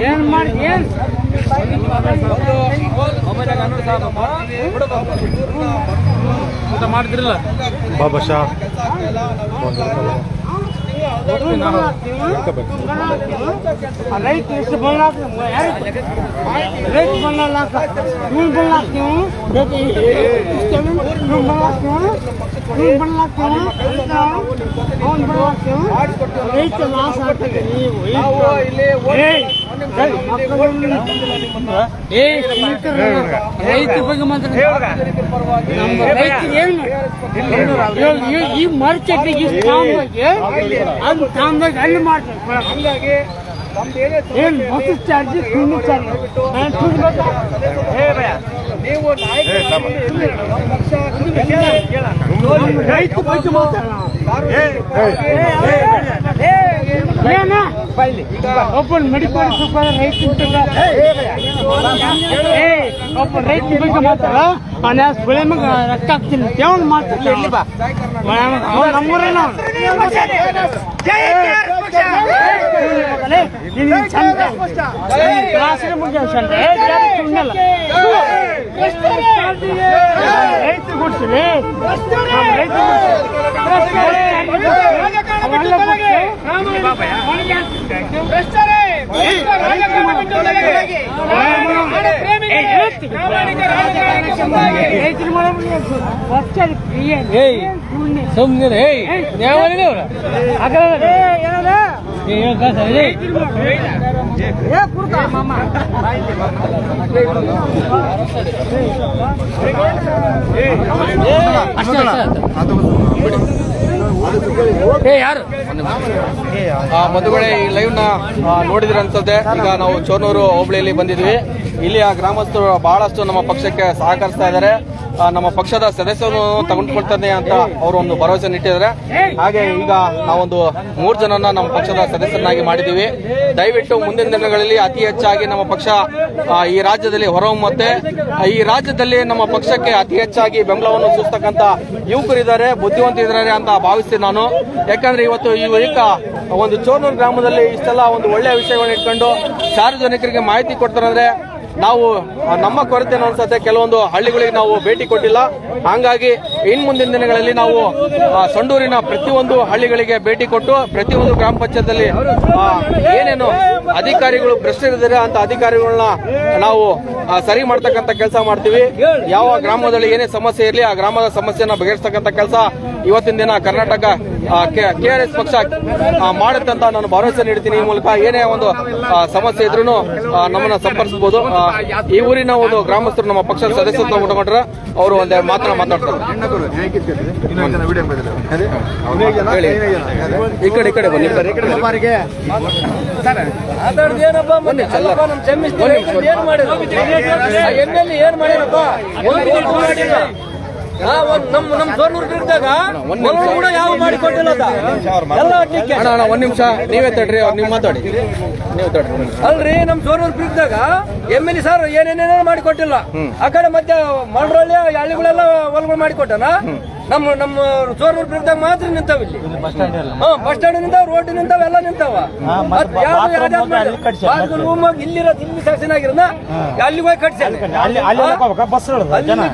ಏನ್ ಮಾಡಿ ಏನ್ ಮಾಡಿದ್ರಲ್ಲ ಬಾಬಾ ಶಾ ರೈತ ಎಷ್ಟು ಬಳ್ಳಾಕ ರೈತ ಬಳ್ಳಾಕ ಇವ್ನು ಬಳ್ಳಾಕ್ತೀವಿ ರೈತ ಲಾಸ್ ಆಗ್ತದೆ ನೀವು ರೈತ ಬಗ್ಗೆ ಮಾತ್ರ ಈ ಮಾರ್ಕೆಟಿಗೆ ಅದು ಕಾಮದಾಗ ಅಲ್ಲಿ ಮಾಡ್ತಾರೆ ಹಂಗಾಗಿ ಏನು ಬಸ್ ಚಾರ್ಜ್ ಕ್ಲಿನಿಕ್ ಚಾರ್ಜ್ ನೀವು ರೈತ ಬಗ್ಗೆ ಒಬ್ಬ ಮೆಡಿಕಲ್ ಸೂಪರ್ ಒಬ್ಬ ರೈತ ಬಗ್ಗೆ ಮಾತಾಡ ಬೆಳೆ ಮಗ ರೊಕ್ಕ ಹಾಕ್ತೀನಿ ದೇವನ್ ಮಾಡ್ತೀನಿ ನಮ್ಮೂರೇ ರೈತ ಕೊಡ್ತೀನಿ ಸುಮ್ಮನೆ ಯಾರು ಮಧುಗಡೆ ಈ ಲೈವ್ ನ ನೋಡಿದ್ರೆ ಅನ್ಸುತ್ತೆ. ಈಗ ನಾವು ಚೋರ್ನೂರು ಹೋಬಳಿಯಲ್ಲಿ ಬಂದಿದ್ವಿ. ಇಲ್ಲಿ ಆ ಗ್ರಾಮಸ್ಥರು ಬಹಳಷ್ಟು ನಮ್ಮ ಪಕ್ಷಕ್ಕೆ ಸಹಕರಿಸ್ತಾ ಇದ್ದಾರೆ. ನಮ್ಮ ಪಕ್ಷದ ಸದಸ್ಯರು ತಗೊಂಡ್ಕೊಳ್ತಾನೆ ಅಂತ ಅವರು ಒಂದು ಭರವಸೆ ನೀಟ್ಟಿದ್ದಾರೆ. ಹಾಗೆ ಈಗ ನಾವೊಂದು 3 ಜನನ ನಮ್ಮ ಪಕ್ಷದ ಸದಸ್ಯರನ್ನಾಗಿ ಮಾಡಿದ್ದೀವಿ. ದಯವಿಟ್ಟು ಮುಂದಿನ ದಿನಗಳಲ್ಲಿ ಅತಿ ಹೆಚ್ಚಾಗಿ ನಮ್ಮ ಪಕ್ಷ ಈ ರಾಜ್ಯದಲ್ಲಿ ಹೊರಹೊಮ್ಮುತ್ತೆ. ಈ ರಾಜ್ಯದಲ್ಲಿ ನಮ್ಮ ಪಕ್ಷಕ್ಕೆ ಅತಿ ಹೆಚ್ಚಾಗಿ ಬೆಂಬಲವನ್ನು ಸೂಚಿಸ್ತಕ್ಕಂಥ ಯುವಕರಿದ್ದಾರೆ, ಬುದ್ಧಿವಂತರಿದ್ದಾರೆ ಅಂತ ಭಾವಿಸ್ತೀನಿ ನಾನು. ಯಾಕಂದ್ರೆ ಇವತ್ತು ಈ ಒಂದು ಚೋರ್ನೂರು ಗ್ರಾಮದಲ್ಲಿ ಇಷ್ಟೆಲ್ಲ ಒಂದು ಒಳ್ಳೆಯ ವಿಷಯಗಳನ್ನ ಇಟ್ಕೊಂಡು ಸಾರ್ವಜನಿಕರಿಗೆ ಮಾಹಿತಿ ಕೊಡ್ತಾರೆ ಅಂದ್ರೆ ನಾವು ನಮ್ಮ ಕೊರತೆ ಅನ್ಸುತ್ತೆ, ಕೆಲವೊಂದು ಹಳ್ಳಿಗಳಿಗೆ ನಾವು ಭೇಟಿ ಕೊಟ್ಟಿಲ್ಲ. ಹಾಗಾಗಿ ಇನ್ ಮುಂದಿನ ದಿನಗಳಲ್ಲಿ ನಾವು ಸಂಡೂರಿನ ಪ್ರತಿಯೊಂದು ಹಳ್ಳಿಗಳಿಗೆ ಭೇಟಿ ಕೊಟ್ಟು ಪ್ರತಿಯೊಂದು ಗ್ರಾಮ ಪಂಚಾಯತ್ನಲ್ಲಿ ಏನೇನು ಅಧಿಕಾರಿಗಳು ಭ್ರಷ್ಟರಿದ್ದಾರೆ ಅಂತ ಅಧಿಕಾರಿಗಳನ್ನ ನಾವು ಸರಿ ಮಾಡ್ತಕ್ಕಂಥ ಕೆಲಸ ಮಾಡ್ತೀವಿ. ಯಾವ ಗ್ರಾಮದಲ್ಲಿ ಏನೇ ಸಮಸ್ಯೆ ಇರಲಿ ಆ ಗ್ರಾಮದ ಸಮಸ್ಯೆನ ಬಗೆಹರಿಸ್ತಕ್ಕಂಥ ಕೆಲಸ ಇವತ್ತಿನ ದಿನ ಕರ್ನಾಟಕ KRS ಪಕ್ಷ ಮಾಡುತ್ತೆ ಅಂತ ನಾನು ಭರವಸೆ ನೀಡ್ತೀನಿ. ಈ ಮೂಲಕ ಏನೇ ಒಂದು ಸಮಸ್ಯೆ ಇದ್ರೂ ನಮ್ಮನ್ನ ಸಂಪರ್ಕಿಸಬಹುದು. ಈ ಊರಿನ ಒಂದು ಗ್ರಾಮಸ್ಥರು ನಮ್ಮ ಪಕ್ಷದ ಸದಸ್ಯತ್ವ ಮುಟ್ಟಕೊಂಡ್ರೆ ಅವರು ಒಂದೇ ಮಾತಾಡ್ತಾರೆ. ಈ ಕಡೆ ಬನ್ನಿ. ನಮ್ ಸೋರ್ನೂರ್ ಬಿಡ್ದಾಗ ಕೂಡ ಯಾವ ಮಾಡಿ ಕೊಟ್ಟಿಲ್ಲ. ಒಂದ್ ನಿಮಿಷ ನೀವೇ ತಡ್ರಿ, ನೀವು ಮಾತಾಡಿ. ನೀವು ತಡ್ರಿ. ಅಲ್ರಿ ನಮ್ ಸೋರ್ನೂರ್ ಬಿಡ್ದಾಗ MLA ಸರ್ ಏನೇನೇನೋ ಮಾಡಿ ಕೊಟ್ಟಿಲ್ಲ. ಆ ಕಡೆ ಮತ್ತೆ ಮಂಡ್ರಳ್ಳಿ ಹಳ್ಳಿಗಳೆಲ್ಲ ಹೊಲಗಳು ಮಾಡಿ ಕೊಟ್ಟನ. ನಮ್ಮ ಸೋರ್ನೂರ್ ಬಿಡ್ದಾಗ ಮಾತ್ರ ನಿಂತಾವ ಇಲ್ಲಿ. ಬಸ್ ಸ್ಟ್ಯಾಂಡ್ ನಿಂತಾವ, ರೋಡ್ ನಿಂತಾವ, ಎಲ್ಲ ನಿಂತಾವ. ಇಲ್ಲಿರೋ ಇಲ್ಲಿ ಸೆಕ್ಷನ್ ಆಗಿರೋದ ಅಲ್ಲಿಗೆ ಹೋಗಿ ಕಟ್ಸ್ಯಾರ. ಅಲ್ಲಿ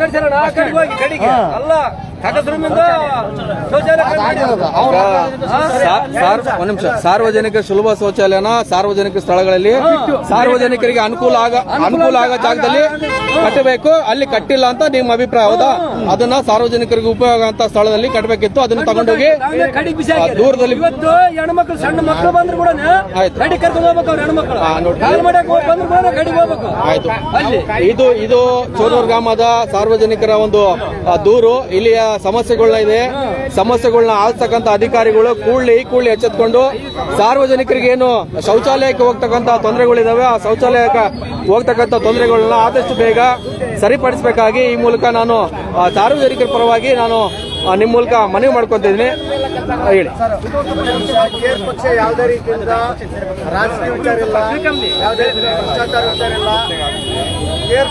ಕಟ್ಸ್ಯಾರ ಆ ಕಡೆಗೆ ಹೋಗಿ ಕಡೆಗೆ ಅಲ್ಲ ಒಂದ್ ನಿಮಿಷ. ಸಾರ್ವಜನಿಕ ಸುಲಭ ಶೌಚಾಲಯನ ಸಾರ್ವಜನಿಕ ಸ್ಥಳಗಳಲ್ಲಿ ಸಾರ್ವಜನಿಕರಿಗೆ ಅನುಕೂಲ ಆಗೋ ಜಾಗದಲ್ಲಿ ಕಟ್ಟಬೇಕು. ಅಲ್ಲಿ ಕಟ್ಟಿಲ್ಲ ಅಂತ ನಿಮ್ಮ ಅಭಿಪ್ರಾಯ ಹೌದಾ? ಅದನ್ನ ಸಾರ್ವಜನಿಕರಿಗೆ ಉಪಯೋಗ ಅಂತ ಸ್ಥಳದಲ್ಲಿ ಕಟ್ಟಬೇಕಿತ್ತು. ಅದನ್ನ ತಗೊಂಡೋಗಿ ದೂರದಲ್ಲಿ ಇವತ್ತು ಹೆಣ್ಮಕ್ಳು ಸಣ್ಣ ಮಕ್ಕಳು ಬಂದ್ರು ಕೂಡ ಗಡಿ ಕರ್ಕೊಂಡು ಹೋಗ್ಬೇಕು. ಅವ್ರ ಹೆಣ್ಮಕ್ಳು ಆಯ್ತು. ಇದು ಚೋನೂರು ಗ್ರಾಮದ ಸಾರ್ವಜನಿಕರ ಒಂದು ದೂರು. ಇಲ್ಲಿಯ ಸಮಸ್ಯೆಗಳನ್ನ ಆಲಿಸ್ತಕ್ಕಂಥ ಅಧಿಕಾರಿಗಳು ಕೂಡಲೇ ಎಚ್ಚೆತ್ಕೊಂಡು ಸಾರ್ವಜನಿಕರಿಗೆ ಏನು ಶೌಚಾಲಯಕ್ಕೆ ಹೋಗ್ತಕ್ಕಂಥ ತೊಂದರೆಗಳಿದಾವೆ ಆ ಶೌಚಾಲಯಕ್ಕೆ ಹೋಗ್ತಕ್ಕಂಥ ತೊಂದರೆಗಳನ್ನ ಆದಷ್ಟು ಬೇಗ ಸರಿಪಡಿಸಬೇಕಾಗಿ ಈ ಮೂಲಕ ನಾನು ಸಾರ್ವಜನಿಕರ ಪರವಾಗಿ ನಾನು ನಿಮ್ಮ ಮೂಲಕ ಮನವಿ ಮಾಡ್ಕೊತಿದ್ದೀನಿ. ಹೇಳಿ. ಪಕ್ಷ ಯಾವುದೇ ರೀತಿಯಿಂದ ರಾಜಕೀಯ ವಿಚಾರ ಇಲ್ಲ, ಯಾವುದೇ ರೀತಿಯ ಭ್ರಷ್ಟಾಚಾರ ವಿಚಾರ ಇಲ್ಲ.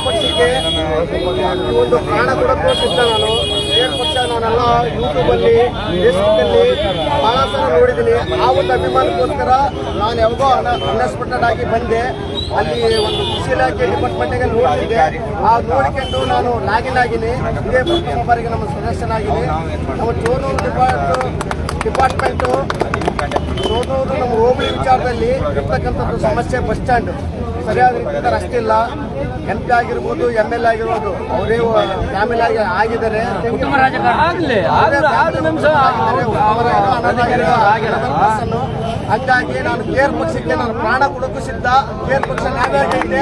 ಪಕ್ಷಕ್ಕೆ ಒಂದು ಪ್ರಾಣ ಕೊಡಕ್ಕೆ ಸಿದ್ಧ ನಾನು. ಪಕ್ಷ ನಾನೆಲ್ಲ ಯೂಟ್ಯೂಬಲ್ಲಿ, ಫೇಸ್ಬುಕ್ಕಲ್ಲಿ ಬಹಳ ಸಲ ನೋಡಿದ್ದೀನಿ. ಆ ಒಂದು ಅಭಿಮಾನಕ್ಕೋಸ್ಕರ ನಾನು ಯಾವಾಗೋ ಅನ್ಎಕ್ಸ್ಪೆಕ್ಟೆಡ್ ಆಗಿ ಬಂದೆ. ಅಲ್ಲಿ ಒಂದು ಕೃಷಿ ಇಲಾಖೆ ಡಿಪಾರ್ಟ್ಮೆಂಟ್ಗೆ ನೋಡಿದ್ದೆ. ಆ ನೋಡಿಕೊಂಡು ನಾನು ಲಾಗಿನ್ ಆಗಿನಿ. ಇದೇ ಪ್ರಥಮ ಬಾರಿಗೆ ನಮ್ಮ ಸದಸ್ಯನಾಗಿನಿ. ನಮ್ಮ ಚೋನೂರು ಡಿಪಾರ್ಟ್ಮೆಂಟು ಚೋನೂರು ನಮ್ಮ ಹೋಬಳಿ ವಿಚಾರದಲ್ಲಿ ಇರ್ತಕ್ಕಂಥದ್ದು ಸಮಸ್ಯೆ. ಬಸ್ ಸ್ಟ್ಯಾಂಡ್ ಸರಿಯಾದ ರೀತಿಯಿಂದ ರಸ್ತೆ ಇಲ್ಲ. MP ಆಗಿರ್ಬೋದು, MLA ಆಗಿರ್ಬೋದು, ಅವರೇ ಫ್ಯಾಮಿಲಿ ಆಗಿದ್ದಾರೆ. ಹಂಗಾಗಿ ನಾನು ಕೇರ್ ಪಕ್ಷಕ್ಕೆ ನಾನು ಪ್ರಾಣ ಕೊಡೋಕ್ಕೂ ಸಿದ್ಧ. ಕೇರ್ ಪಕ್ಷ ನಾವೇ ಇದೆ,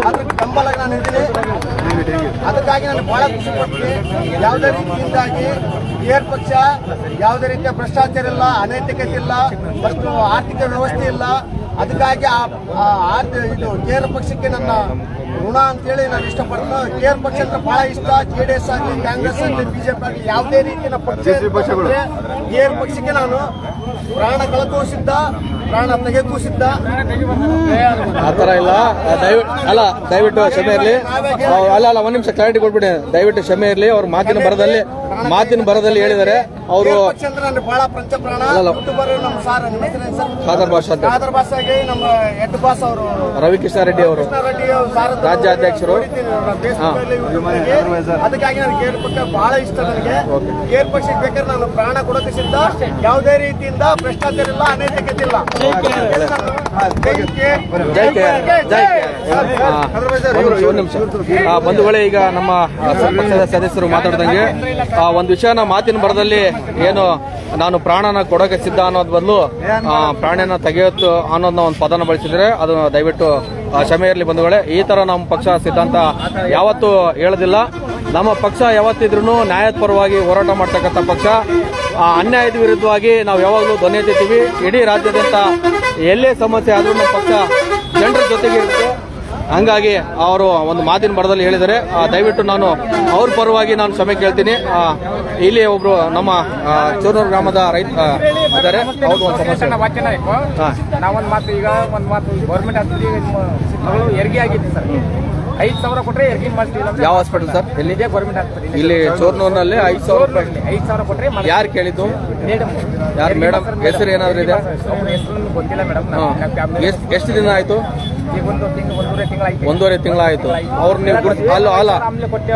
ಅದ್ರ ಬೆಂಬಲ ನಾನು ಇದ್ದೀನಿ. ಅದಕ್ಕಾಗಿ ನಾನು ಬಹಳ ಖುಷಿ ಪಡ್ತೀನಿ. ಯಾವುದೇ ರೀತಿಯಿಂದಾಗಿ ಕೇರ್ ಪಕ್ಷ ಯಾವುದೇ ರೀತಿಯ ಭ್ರಷ್ಟಾಚಾರ ಇಲ್ಲ, ಅನೈತಿಕತೆ ಇಲ್ಲ, ಮತ್ತು ಆರ್ಥಿಕ ವ್ಯವಸ್ಥೆ ಇಲ್ಲ. ಅದಕ್ಕಾಗಿ ಇದು ಕೇರ್ ಪಕ್ಷಕ್ಕೆ ನನ್ನ ಋಣ ಅಂತೇಳಿ ನಾನು ಇಷ್ಟಪಡ್ತೀನಿ. ಕೇರ್ ಪಕ್ಷ ಅಂದ್ರೆ ಬಹಳ ಇಷ್ಟ. JDS ಆಗಲಿ, ಕಾಂಗ್ರೆಸ್ ಆಗಲಿ, BJP ಆಗಲಿ ಯಾವುದೇ ರೀತಿಯ ಪಕ್ಷ ಕೇರ್ ಪಕ್ಷಕ್ಕೆ ನಾನು ಪ್ರಾಣ ಕಳಕೂ ಸಿದ್ಧ, ಪ್ರಾಣ ತೆಗೆಗೂ ಸಿದ್ಧ. ಆತರ ಇಲ್ಲ. ದಯವಿಟ್ಟು ಕ್ಷಮೆ ಇರಲಿ. ಅಲ್ಲ ಒಂದ್ ನಿಮಿಷ ಕ್ಲಾರಿಟಿ ಕೊಟ್ಬಿಡಿ. ದಯವಿಟ್ಟು ಕ್ಷಮೆ ಇರಲಿ. ಅವ್ರ ಮಾತಿನ ಬರದಲ್ಲಿ ಹೇಳಿದ್ದಾರೆ ಅವರು. ಬಹಳ ಪಂಚಪ್ರಾಣ ನಮ್ಮ ಸಾರ್ ಖಾದರ್ ಬಾಸಾಗಿ ನಮ್ಮ ಹೆಡ್ ಬಾಸ್ ಅವರು ರವಿಕೃಷ್ಣ ರೆಡ್ಡಿ ಅವರು ರಾಜ್ಯಾಧ್ಯಕ್ಷರು. ಅದಕ್ಕಾಗಿ ನಾನು ಕೇರ್ ಪಕ್ಷ ಬಹಳ ಇಷ್ಟ. ನನಗೆ ಕೇರ್ ಪಕ್ಷಕ್ಕೆ ಬೇಕಾದ್ರೆ ನಾನು ಪ್ರಾಣ ಕೊಡೋಕೆ ಸಿದ್ಧ. ಯಾವುದೇ ರೀತಿಯಿಂದ ಭ್ರಷ್ಟಾಚಾರ ಇಲ್ಲ, ಅನೈತಿಕತೆ ಇಲ್ಲ. ಒಂದು ನಿಮಿಷ ಬಂಧುಗಳೇ, ಈಗ ನಮ್ಮ ಪಕ್ಷದ ಸದಸ್ಯರು ಮಾತಾಡ್ದಂಗೆ ಒಂದು ವಿಷಯನ ಮಾತಿನ ಬರದಲ್ಲಿ ಏನು ನಾನು ಪ್ರಾಣನ ಕೊಡೋಕೆ ಸಿದ್ಧ ಅನ್ನೋದ್ ಬದಲು ಪ್ರಾಣನ ತೆಗೆಯುತ್ತು ಅನ್ನೋದನ್ನ ಒಂದು ಪದನ ಬಳಸಿದ್ರೆ ಅದು ದಯವಿಟ್ಟು ಕ್ಷಮೆ ಇರಲಿ ಬಂಧುಗಳೇ. ಈ ತರ ನಮ್ಮ ಪಕ್ಷ ಸಿದ್ಧಾಂತ ಯಾವತ್ತೂ ಹೇಳೋದಿಲ್ಲ. ನಮ್ಮ ಪಕ್ಷ ಯಾವತ್ತಿದ್ರೂ ನ್ಯಾಯದ ಪರವಾಗಿ ಹೋರಾಟ ಮಾಡ್ತಕ್ಕಂಥ ಪಕ್ಷ. ಅನ್ಯಾಯದ ವಿರುದ್ಧವಾಗಿ ನಾವು ಯಾವಾಗಲೂ ಧ್ವನಿ ಎತ್ತುತ್ತೀವಿ. ಇಡೀ ರಾಜ್ಯಾದ್ಯಂತ ಎಲ್ಲೇ ಸಮಸ್ಯೆ ಆದ್ರೂ ನಮ್ಮ ಪಕ್ಷ ಜನರ ಜೊತೆಗೆ ಇರುತ್ತೆ. ಹಂಗಾಗಿ ಅವರು ಒಂದು ಮಾತಿನ ಬರದಲ್ಲಿ ಹೇಳಿದ್ದಾರೆ. ದಯವಿಟ್ಟು ನಾನು ಅವ್ರ ಪರವಾಗಿ ನಾನು ಕ್ಷಮೆ ಕೇಳ್ತೀನಿ. ಇಲ್ಲಿ ಒಬ್ರು ನಮ್ಮ ಚೋನೂರು ಗ್ರಾಮದ ರೈತ ಇದ್ದಾರೆ. ಅವ್ರು ಒಂದು ಸಮಸ್ಯೆ ನಾವೊಂದು ಮಾತು ಈಗ ಒಂದು ಮಾತು ಗೌರ್ಮೆಂಟ್ ಆಸ್ಪತ್ರೆ ಹೆರಿಗೆ ಆಗಿತ್ತು ಸರ್. 5,000 ಕೊಟ್ಟರೆ ಹೆರಿಗೆ ಮಾಡ್ತೀವಿ. ಯಾವ ಹಾಸ್ಪಿಟಲ್ ಸರ್? ಇಲ್ಲಿ ಗೌರ್ಮೆಂಟ್ ಆಸ್ಪತ್ರೆ ಇಲ್ಲಿ ಚೋರ್ನೂರಿನಲ್ಲಿ 5,000 ರೂಪಾಯಿ. 5,000 ಕೊಟ್ಟರೆ ಯಾರು ಕೇಳಿದ್ದು? ಯಾರು ಮೇಡಮ್? ಹೆಸರು ಏನಾದ್ರು ಇದೆ? ಹೆಸರು ಗೊತ್ತಿಲ್ಲ ಮೇಡಮ್. ಎಷ್ಟು ದಿನ ಆಯ್ತು? ಈಗ ಒಂದೂವರೆ ತಿಂಗಳಾಯ್ತು. 1.5 ತಿಂಗಳಾಯ್ತು. ಅವ್ರು ನೀವು ಅಲ್ಲ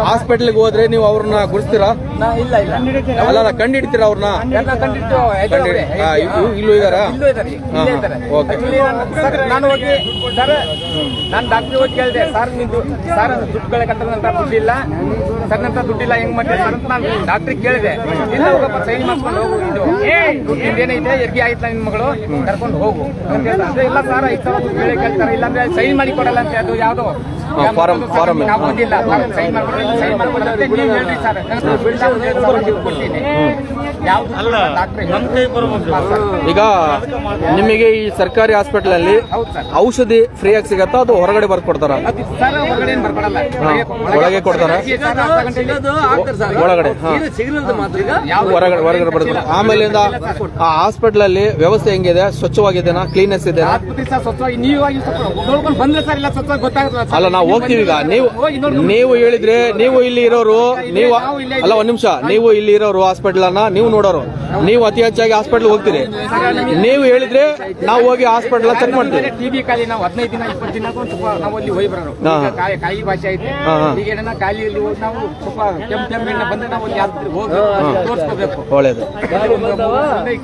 ಹಾಸ್ಪಿಟ್ಲಿಗೆ ಹೋದ್ರೆ ನೀವು ಅವ್ರನ್ನ ಗುರುಸ್ತೀರಾ? ಇಲ್ಲ ಅಲ್ಲ ಕಂಡು ಹಿಡ್ತೀರಾ ಅವ್ರನ್ನ? ಇಲ್ಲೂ ಇದಾರಾ? ಓಕೆ. ನಾನು ಹೋಗಿ ಸರ್ ನಾನು ಡಾಕ್ಟ್ರಿಗೆ ಹೋಗಿ ಕೇಳಿದೆ, ಸರ್ ನಿಂದು ಸರ್ ದುಡ್ಡುಗಳ ಕಟ್ಟದಂತ ದುಡ್ಡಿಲ್ಲ ಸರ್, ನಂತರ ದುಡ್ಡಿಲ್ಲ ಹೆಂಗ್ ಮಾಡ್ತೀವಿ ಸರ್ ಅಂತ ನಾನು ಡಾಕ್ಟ್ರಿಗೆ ಕೇಳಿದೆ. ಇಲ್ಲ ಹೋಗಪ್ಪ ಸೈನ್ ಮಾಡ್ಕೊಂಡು ಹೋಗು, ಇದು ಏನೈತೆ ಹೆರಿಗೆ ಆಯ್ತು ನಿನ್ ಮಗಳು ಕರ್ಕೊಂಡು ಹೋಗು ಅಂತ ಹೇಳ್ತಾರೆ. ಇಲ್ಲ ಸರ್ 5,000 ದುಡ್ಡು ಕೇಳ್ತಾರೆ, ಇಲ್ಲಾಂದ್ರೆ ಸೈನ್ ಮಾಡಿ ಕೊಡಲ್ಲ ಅಂತ. ಅದು ಯಾವ್ದು ಫಾರಂ ನಾವು ಬಂದಿಲ್ಲ, ಸೈನ್ ಮಾಡ್ಕೊಡಲ್ಲ ಸೈನ್ ಮಾಡ್ಕೊಡಲ್ಲ ಅಂತ ನೀವು ಹೇಳ್ರಿ ಸರ್, ಕೊಡ್ತೀನಿ. ಯಾವ್ದು ಡಾಕ್ಟ್ರಿಗೆ ಈಗ ನಿಮಗೆ ಈ ಸರ್ಕಾರಿ ಹಾಸ್ಪಿಟಲ್ ಅಲ್ಲಿ ಔಷಧಿ ಫ್ರೀ ಆಗಿ ಸಿಗತ್ತಾ ಅದು ಹೊರಗಡೆ ಬರ್ಕೊಡ್ತಾರ? ಸರ್ ಹೊರಗಡೆ ಬರ್ಕೊಡಲ್ಲ, ಒಳಗೆ ಕೊಡ್ತಾರ? ಒಳಗಡೆ ಹೊರಗಡೆ ಬರ್ತಾರೆ. ಆಮೇಲಿಂದ ಆ ಹಾಸ್ಪಿಟಲ್ ಅಲ್ಲಿ ವ್ಯವಸ್ಥೆ ಹೆಂಗಿದೆ? ಸ್ವಚ್ಛವಾಗಿದೆನಾ? ಕ್ಲೀನೆಸ್ ಇದೆ? ಸ್ವಚ್ಛವಾಗಿ ನೀವು ನೋಡ್ಕೊಂಡು ಬಂದ್ರೆ ಸರ್ ಇಲ್ಲ ಸ್ವಚ್ಛವಾಗಿ ಗೊತ್ತಾಗುತ್ತೆ. ಅಲ್ಲ ನಾವು ಹೋಗ್ತೀವಿ. ಈಗ ನೀವು ಹೇಳಿದ್ರೆ ನೀವು ಇಲ್ಲಿ ಇರೋರು, ನೀವು ಅಲ್ಲ ಒಂದ್ ನಿಮಿಷ, ನೀವು ಇಲ್ಲಿ ಇರೋರು ಹಾಸ್ಪಿಟಲ್ ಅನ್ನ ನೀವು ನೋಡೋರು, ನೀವು ಅತಿ ಹೆಚ್ಚಾಗಿ ಹಾಸ್ಪಿಟಲ್ ಹೋಗ್ತೀರಿ. ನೀವು ಹೇಳಿದ್ರೆ ನಾವು ಹೋಗಿ ಹಾಸ್ಪಿಟಲ್ ಚೆಕ್ ಮಾಡ್ತೀವಿ. ಟಿಬಿ ಕಾಲಿ ನಾವು 15 ದಿನ 20 ದಿನ ನಾವು ಅಲ್ಲಿ ಹೋಗಿ ಬರೋರು. ಕಾಯಿ ಭಾಷೆ ಐತೆ ಈಗ ಏನನ್ನ ಕಾಲಿಯಲ್ಲಿ ಹೋಗಿ ನಾವು ಸ್ವಲ್ಪ ಕೆಮ್ಮು ಬಂದ್ರೆ ನಾವು ಅಲ್ಲಿ ಹೋಗಿ ತೋರಿಸ್ಕೋಬೇಕು. ಒಳ್ಳೇದು.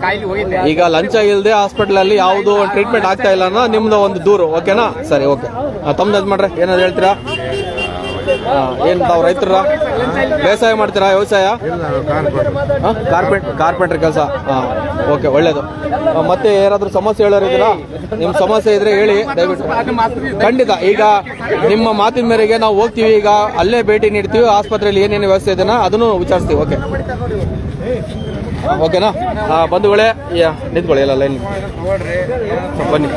ಕಾಯಿಲೆ ಹೋಗಿದೆ. ಈಗ ಲಂಚ ಇಲ್ಲದೆ ಹಾಸ್ಪಿಟಲ್ ಅಲ್ಲಿ ಯಾವ್ದು ಟ್ರೀಟ್ಮೆಂಟ್ ಆಗ್ತಾ ಇಲ್ಲ ಅನ್ನೋ ನಿಮ್ದು ಒಂದು ದೂರು. ಓಕೆನಾ? ಸರಿ, ಓಕೆ. ತಮ್ದು ಯಜಮಾನ್ರೆ ಏನಾದ್ರು ಹೇಳ್ತೀರಾ? ಏನ್ ತಾವ್ ರೈತರ ಬೇಸಾಯ ಮಾಡ್ತೀರಾ? ವ್ಯವಸಾಯ? ಕಾರ್ಪೆಂಟರ್ ಕೆಲಸ. ಓಕೆ, ಒಳ್ಳೇದು. ಮತ್ತೆ ಏನಾದ್ರು ಸಮಸ್ಯೆ ಹೇಳೋರಿದ್ದೀರಾ? ನಿಮ್ ಸಮಸ್ಯೆ ಇದ್ರೆ ಹೇಳಿ ದಯವಿಟ್ಟು. ಖಂಡಿತ. ಈಗ ನಿಮ್ಮ ಮಾತಿನ ಮೇರೆಗೆ ನಾವು ಹೋಗ್ತೀವಿ. ಈಗ ಅಲ್ಲೇ ಭೇಟಿ ನೀಡ್ತೀವಿ. ಆಸ್ಪತ್ರೆಯಲ್ಲಿ ಏನೇನು ವ್ಯವಸ್ಥೆ ಇದೆನಾ ಅದನ್ನು ವಿಚಾರಿಸ್ತೀವಿ. ಓಕೆ, ಓಕೆನಾ? ಬಂಧುಗಳೇ ನಿಂತ್ಕೊಳ್ಳಿ, ಎಲ್ಲ ಲೈನ್ ಬನ್ನಿ.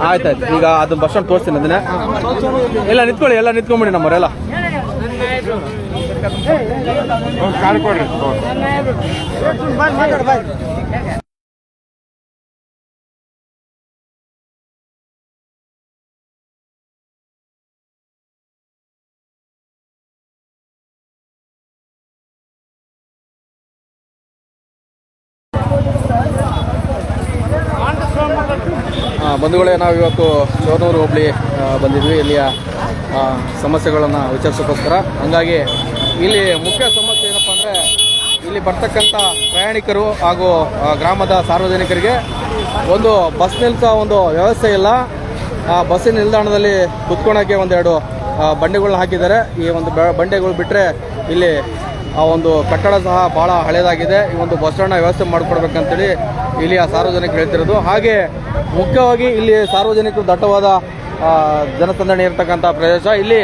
ಆಯ್ತಾಯ್ತು. ಈಗ ಅದನ್ನ ಬಸ್ ಸ್ಟ್ಯಾಂಡ್ ತೋರಿಸ್ತೀನಿ. ಅದನ್ನೇ ಎಲ್ಲ ನಿಂತ್ಕೊಳ್ಳಿ, ಎಲ್ಲ ನಿಂತ್ಕೊಂಡ್ಬಿಡಿ ನಮ್ಮವರೆಲ್ಲ. ಬಂಧುಗಳೇ, ನಾವು ಇವತ್ತು ಚೋರ್ನೂರು ಹೋಬಳಿ ಬಂದಿದ್ವಿ. ಇಲ್ಲಿಯ ಸಮಸ್ಯೆಗಳನ್ನು ವಿಚಾರಿಸೋಕ್ಕೋಸ್ಕರ. ಹಂಗಾಗಿ ಇಲ್ಲಿ ಮುಖ್ಯ ಸಮಸ್ಯೆ ಏನಪ್ಪ ಅಂದರೆ, ಇಲ್ಲಿ ಬರ್ತಕ್ಕಂಥ ಪ್ರಯಾಣಿಕರು ಹಾಗೂ ಗ್ರಾಮದ ಸಾರ್ವಜನಿಕರಿಗೆ ಒಂದು ಬಸ್ ನಿಲ್ಸೋ ಒಂದು ವ್ಯವಸ್ಥೆ ಇಲ್ಲ. ಬಸ್ಸಿನ ನಿಲ್ದಾಣದಲ್ಲಿ ಕುತ್ಕೊಳ್ಳೋಕ್ಕೆ ಒಂದೆರಡು ಬಂಡೆಗಳನ್ನ ಹಾಕಿದ್ದಾರೆ. ಈ ಒಂದು ಬಂಡೆಗಳು ಬಿಟ್ಟರೆ ಇಲ್ಲಿ ಆ ಒಂದು ಕಟ್ಟಡ ಸಹ ಭಾಳ ಹಳೇದಾಗಿದೆ. ಈ ಒಂದು ಬಸ್ ಸ್ಟ್ಯಾಂಡ್ನ ವ್ಯವಸ್ಥೆ ಮಾಡಿಕೊಡ್ಬೇಕಂತೇಳಿ ಇಲ್ಲಿಯ ಸಾರ್ವಜನಿಕರು ಹೇಳ್ತಿರೋದು. ಹಾಗೆ ಮುಖ್ಯವಾಗಿ ಇಲ್ಲಿ ಸಾರ್ವಜನಿಕರು ದಟ್ಟವಾದ ಜನಸಂದಣಿ ಇರತಕ್ಕಂಥ ಪ್ರದೇಶ. ಇಲ್ಲಿ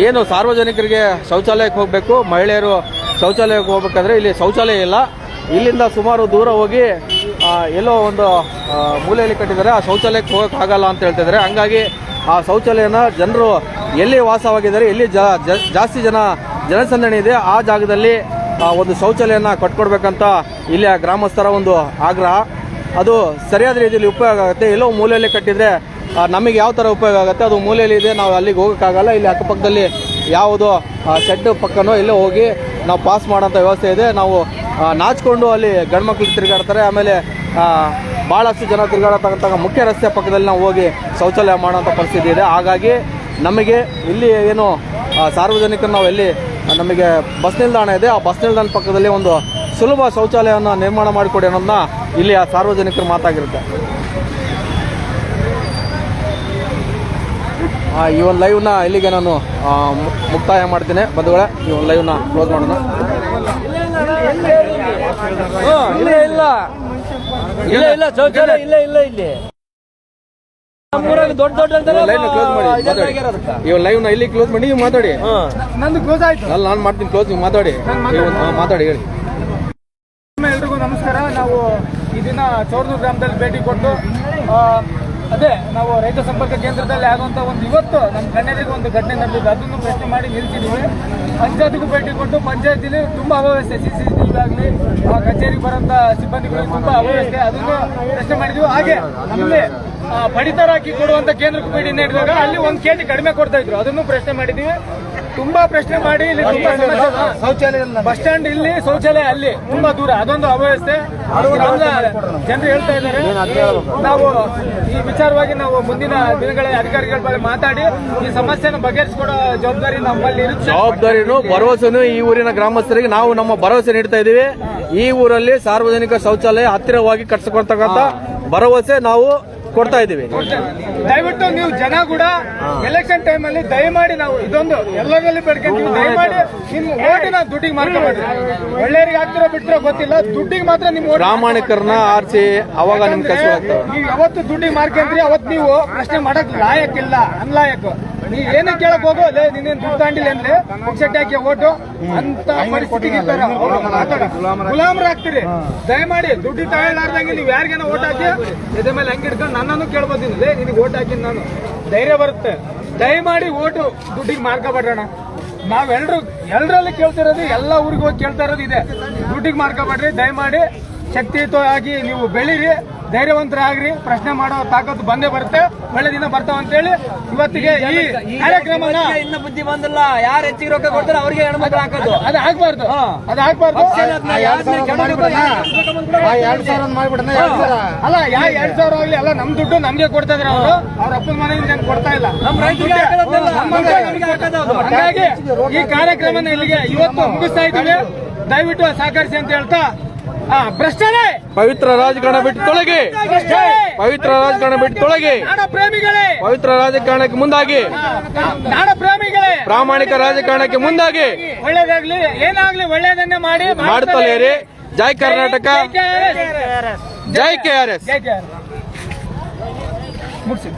ಏನು ಸಾರ್ವಜನಿಕರಿಗೆ ಶೌಚಾಲಯಕ್ಕೆ ಹೋಗಬೇಕು, ಮಹಿಳೆಯರು ಶೌಚಾಲಯಕ್ಕೆ ಹೋಗ್ಬೇಕಾದ್ರೆ ಇಲ್ಲಿ ಶೌಚಾಲಯ ಇಲ್ಲ. ಇಲ್ಲಿಂದ ಸುಮಾರು ದೂರ ಹೋಗಿ ಎಲ್ಲೋ ಒಂದು ಮೂಲೆಯಲ್ಲಿ ಕಟ್ಟಿದ್ದಾರೆ. ಆ ಶೌಚಾಲಯಕ್ಕೆ ಹೋಗೋಕ್ಕಾಗಲ್ಲ ಅಂತ ಹೇಳ್ತಿದ್ದಾರೆ. ಹಂಗಾಗಿ ಆ ಶೌಚಾಲಯನ ಜನರು ಎಲ್ಲಿ ವಾಸವಾಗಿದ್ದಾರೆ, ಎಲ್ಲಿ ಜಾಸ್ತಿ ಜನಸಂದಣಿ ಇದೆ, ಆ ಜಾಗದಲ್ಲಿ ಒಂದು ಶೌಚಾಲಯನ ಕಟ್ಕೊಡ್ಬೇಕಂತ ಇಲ್ಲಿಯ ಗ್ರಾಮಸ್ಥರ ಒಂದು ಆಗ್ರಹ. ಅದು ಸರಿಯಾದ ರೀತಿಯಲ್ಲಿ ಉಪಯೋಗ ಆಗುತ್ತೆ. ಎಲ್ಲೋ ಮೂಲೆಯಲ್ಲಿ ಕಟ್ಟಿದ್ರೆ ನಮಗೆ ಯಾವ ಥರ ಉಪಯೋಗ ಆಗುತ್ತೆ? ಅದು ಮೂಲೆಯಲ್ಲಿ ಇದೆ, ನಾವು ಅಲ್ಲಿಗೆ ಹೋಗೋಕ್ಕಾಗಲ್ಲ. ಇಲ್ಲಿ ಅಕ್ಕಪಕ್ಕದಲ್ಲಿ ಯಾವುದೋ ಶೆಡ್ ಪಕ್ಕನೋ ಎಲ್ಲೋ ಹೋಗಿ ನಾವು ಪಾಸ್ ಮಾಡೋಂಥ ವ್ಯವಸ್ಥೆ ಇದೆ. ನಾವು ನಾಚಿಕೊಂಡು ಅಲ್ಲಿ ಗಂಡು ಮಕ್ಕಳು ತಿರುಗಾಡ್ತಾರೆ. ಆಮೇಲೆ ಭಾಳಷ್ಟು ಜನ ತಿರುಗಾಡತಕ್ಕಂಥ ಮುಖ್ಯ ರಸ್ತೆ ಪಕ್ಕದಲ್ಲಿ ನಾವು ಹೋಗಿ ಶೌಚಾಲಯ ಮಾಡೋಂಥ ಪರಿಸ್ಥಿತಿ ಇದೆ. ಹಾಗಾಗಿ ನಮಗೆ ಇಲ್ಲಿ ಏನು ಸಾರ್ವಜನಿಕರು ನಾವು ಎಲ್ಲಿ ನಮಗೆ ಬಸ್ ನಿಲ್ದಾಣ ಇದೆ, ಆ ಬಸ್ ನಿಲ್ದಾಣ ಪಕ್ಕದಲ್ಲಿ ಒಂದು ಸುಲಭ ಶೌಚಾಲಯವನ್ನು ನಿರ್ಮಾಣ ಮಾಡಿಕೊಡಿ ಅನ್ನೋದನ್ನ ಇಲ್ಲಿ ಆ ಸಾರ್ವಜನಿಕರು ಮಾತಾಗಿರುತ್ತೆ. ಈ ಒಂದು ಲೈವ್ನ ಇಲ್ಲಿಗೆ ನಾನು ಮುಕ್ತಾಯ ಮಾಡ್ತೀನಿ. ಬಂಧುಗಳೇ, ಈ ಒಂದು ಲೈವ್ನ ಕ್ಲೋಸ್ ಮಾಡೋಣ. ಇಲ್ಲ ಶೌಚಾಲಯ ಇಲ್ಲ ಇಲ್ಲಿ ದೊಡ್ಡ ಲೈವ್ನ ಕ್ಲೋಸ್ ಮಾಡಿ. ಈ ಒಂದು ಲೈವ್ನ ಇಲ್ಲಿ ಕ್ಲೋಸ್ ಮಾಡಿ. ನೀವು ಮಾತಾಡಿ. ನಂದು ಕ್ಲೋಸ್ ಆಯ್ತು. ಅಲ್ಲ, ನಾನು ಮಾಡ್ತೀನಿ ಕ್ಲೋಸ್, ನೀವು ಮಾತಾಡಿ. ಮಾತಾಡಿ, ಹೇಳಿ. ಎಲ್ರಿಗೂ ನಮಸ್ಕಾರ. ನಾವು ಈ ದಿನ ಚೋರ್ನೂರು ಗ್ರಾಮದಲ್ಲಿ ಭೇಟಿ ಕೊಟ್ಟು ಅದೇ ನಾವು ರೈತ ಸಂಪರ್ಕ ಕೇಂದ್ರದಲ್ಲಿ ಆಗುವಂತ ಒಂದು ಇವತ್ತು ನಮ್ಮ ಕಣ್ಣೆರಿಗೆ ಒಂದು ಘಟನೆ ನಡೆದಿದೆ. ಅದನ್ನು ಪ್ರಶ್ನೆ ಮಾಡಿ ನಿಲ್ಸಿದ್ದೀವಿ. ಪಂಚಾಯತ್ಗೂ ಭೇಟಿ ಕೊಟ್ಟು ಪಂಚಾಯತಿಲಿ ತುಂಬಾ ಅವ್ಯವಸ್ಥೆ, CCTV ಆಗಲಿ ಕಚೇರಿಗೆ ಬರೋಂಥ ಸಿಬ್ಬಂದಿಗಳು ತುಂಬಾ ಅವ್ಯವಸ್ಥೆ, ಅದನ್ನು ಪ್ರಶ್ನೆ ಮಾಡಿದ್ವಿ. ಹಾಗೆ ನಮ್ಮಲ್ಲಿ ಪಡಿತರ ಹಾಕಿ ಕೊಡುವಂತ ಕೇಂದ್ರಕ್ಕೂ ಭೇಟಿ ನೀಡಿದಾಗ ಅಲ್ಲಿ 1 kg ಕಡಿಮೆ ಕೊಡ್ತಾ ಇದ್ರು, ಅದನ್ನು ಪ್ರಶ್ನೆ ಮಾಡಿದ್ದೀವಿ. ತುಂಬಾ ಪ್ರಶ್ನೆ ಮಾಡಿ ಇಲ್ಲಿ ತುಂಬಾ ಶೌಚಾಲಯ ಇಲ್ಲ. ಬಸ್ ಸ್ಟ್ಯಾಂಡ್ ಇಲ್ಲಿ, ಶೌಚಾಲಯ ಅಲ್ಲಿ, ತುಂಬಾ ದೂರ, ಅದೊಂದು ಅವ್ಯವಸ್ಥೆ. ಜನರು ಹೇಳ್ತಾ ಇದ್ದಾರೆ. ನಾವು ಈ ವಿಚಾರವಾಗಿ ನಾವು ಮುಂದಿನ ದಿನಗಳ ಅಧಿಕಾರಿಗಳ ಬಳಿ ಮಾತಾಡಿ ಈ ಸಮಸ್ಯೆನ ಬಗೆಹರಿಸಿಕೊಡೋ ಜವಾಬ್ದಾರಿ ನಮ್ಮಲ್ಲಿ ಇರುತ್ತೆ. ಜವಾಬ್ದಾರಿನೂ ಭರವಸೆನೂ ಈ ಊರಿನ ಗ್ರಾಮಸ್ಥರಿಗೆ ನಾವು ನಮ್ಮ ಭರವಸೆ ನೀಡ್ತಾ ಇದ್ದೀವಿ. ಈ ಊರಲ್ಲಿ ಸಾರ್ವಜನಿಕ ಶೌಚಾಲಯ ಹತ್ತಿರವಾಗಿ ಕಟ್ಟಿಸಿಕೊಡ್ತಕ್ಕಂಥ ಭರವಸೆ ನಾವು ಕೊಡ್ತಾ ಇದ್ದೀವಿ. ದಯವಿಟ್ಟು ನೀವು ಜನ ಕೂಡ ಎಲೆಕ್ಷನ್ ಟೈಮ್ ಅಲ್ಲಿ ದಯಮಾಡಿ ನಾವು ಇದೊಂದು ಎಲ್ಲರಲ್ಲಿ ಬೇಡ್ಕೊಂತೀವಿ, ದಯಮಾಡಿ ನಿಮ್ಮ ಓಟಿನ ದುಡ್ಡಿಗೆ ಮಾರ್ಕೊಬೇಡ್ರಿ. ಒಳ್ಳೆಯವರಿಗೆ ಆಗ್ತಿರೋ ಬಿಟ್ಟಿರೋ ಗೊತ್ತಿಲ್ಲ, ದುಡ್ಡಿಗೆ ಮಾತ್ರ ನಿಮ್ಮ ಓಟ್ ಪ್ರಾಮಾಣಿಕರನ್ನ ಆರಿಸಿ ಅವಾಗ ನಿಮ್ ಕೆಲಸ ಆಗ್ತವೆ. ನೀವು ಯಾವತ್ತು ದುಡ್ಡಿಗೆ ಮಾರ್ಕೊಂಡ್ರಿ ಅವತ್ತು ನೀವು ಪ್ರಶ್ನೆ ಮಾಡಕ್ ಲಾಯಕ್ಕಿಲ್ಲ, ಅನ್ಲಾಯಕ್. ನೀವು ಏನಕ್ಕೆ ಕೇಳಕ್ ಹೋಗೋ ಅಲ್ಲೇ ನೀನೇನ್ ದುಡ್ಡು ತಾಂಡಿಲ್ಲ ಅಂದ್ರೆ ಪಕ್ಷಕ್ಕೆ ಹಾಕಿ ಓಟು ಅಂತ ಪರಿಸ್ಥಿತಿಗೆ ಗುಲಾಮರಾಗ್ತೀರಿ. ದಯಮಾಡಿ ದುಡ್ಡು ತಗೊಳ್ಳಾರ್ದಂಗೆ ನೀವು ಯಾರಿಗೇನೋ ಓಟ್ ಹಾಕಿ ಎದೆ ಮೇಲೆ ಹಂಗೆ ಹಿಡ್ಕೊಂಡು ನನ್ನನ್ನು ಕೇಳ್ಬೋದಿಲ್ಲ, ನಿನಗೆ ಓಟ್ ಹಾಕಿ ನಾನು ಧೈರ್ಯ ಬರುತ್ತೆ. ದಯಮಾಡಿ ಓಟು ದುಡ್ಡಿಗೆ ಮಾರ್ಕೋಬೇಡ್ರಣ. ಎಲ್ಲರಲ್ಲಿ ಕೇಳ್ತಿರೋದು, ಎಲ್ಲ ಊರಿಗೆ ಹೋಗಿ ಕೇಳ್ತಾ ಇರೋದು ಇದೆ, ದುಡ್ಡಿಗೆ ಮಾರ್ಕೋಬೇಡ್ರಿ. ದಯಮಾಡಿ ಶಕ್ತಿಯುತವಾಗಿ ನೀವು ಬೆಳೀರಿ, ಧೈರ್ಯವಂತರಾಗ್ರಿ. ಪ್ರಶ್ನೆ ಮಾಡೋ ತಾಕತ್ತು ಬಂದೇ ಬರುತ್ತೆ, ಒಳ್ಳೆ ದಿನ ಬರ್ತಾವ ಅಂತೇಳಿ ಇವತ್ತಿಗೆ ಈ ಕಾರ್ಯಕ್ರಮನ ಇನ್ನ ಬುದ್ಧಿ ಬಂದಿಲ್ಲ, ಯಾರು ಹೆಚ್ಚಿಗೆ ರೊಕ್ಕ ಕೊಡ್ತಾರೆ ಅವ್ರಿಗೆ ಹೆಣ್ಮಕ್ಳು ಹಾಕೋದು. ಅದು ಆಗ್ಬಾರ್ದು. ಆ 2,000 ಮಾಡ್ಬಿಡೋಣ. ಅಲ್ಲ, 2,000 ಆಗ್ಲಿ, ಅಲ್ಲ ನಮ್ ದುಡ್ಡು ನಮ್ಗೆ ಕೊಡ್ತಾ ಇದ್ರೆ ಅವರು, ಅವ್ರ ಅಪ್ಪನ ಮನೆಯಿಂದ ನಾನು ಕೊಡ್ತಾ ಇಲ್ಲ. ನಮ್ಮ ರೈತರಿಗೆ ಹಾಕೋದಲ್ಲ, ನಮಗೆ ಹಾಕೋದು ಅದು. ಹಾಗಾಗಿ ಈ ಕಾರ್ಯಕ್ರಮನ ಇಲ್ಲಿಗೆ ಇವತ್ತು ಮುಗಿಸ್ತಾ ಇದ್ದೀವಿ. ದಯವಿಟ್ಟು ಸಹಕರಿಸಿ ಅಂತ ಹೇಳ್ತಾ, ಭ್ರಷ್ಟರೇ, ಪವಿತ್ರ ರಾಜಕಾರಣ ಬಿಟ್ಟು ತೊಲಗಿ, ಪವಿತ್ರ ರಾಜಕಾರಣ ಬಿಟ್ಟು ತೊಲಗಿ, ನಾಡ ಪ್ರೇಮಿಗಳೇ, ಪವಿತ್ರ ರಾಜಕಾರಣಕ್ಕೆ ಮುಂದಾಗಿ, ನಾಡ ಪ್ರೇಮಿಗಳೇ, ಪ್ರಾಮಾಣಿಕ ರಾಜಕಾರಣಕ್ಕೆ ಮುಂದಾಗಿ ಒಳ್ಳೇದಾಗ್ಲಿ, ಏನಾಗ್ಲಿ ಒಳ್ಳೇದನ್ನೇ ಮಾಡಿ ಮಾಡುತ್ತಲೇ ಇರಿ. ಜೈ ಕರ್ನಾಟಕ, ಜೈ KRS. ಜೈ KRS. ಮುಗಿಸಿ.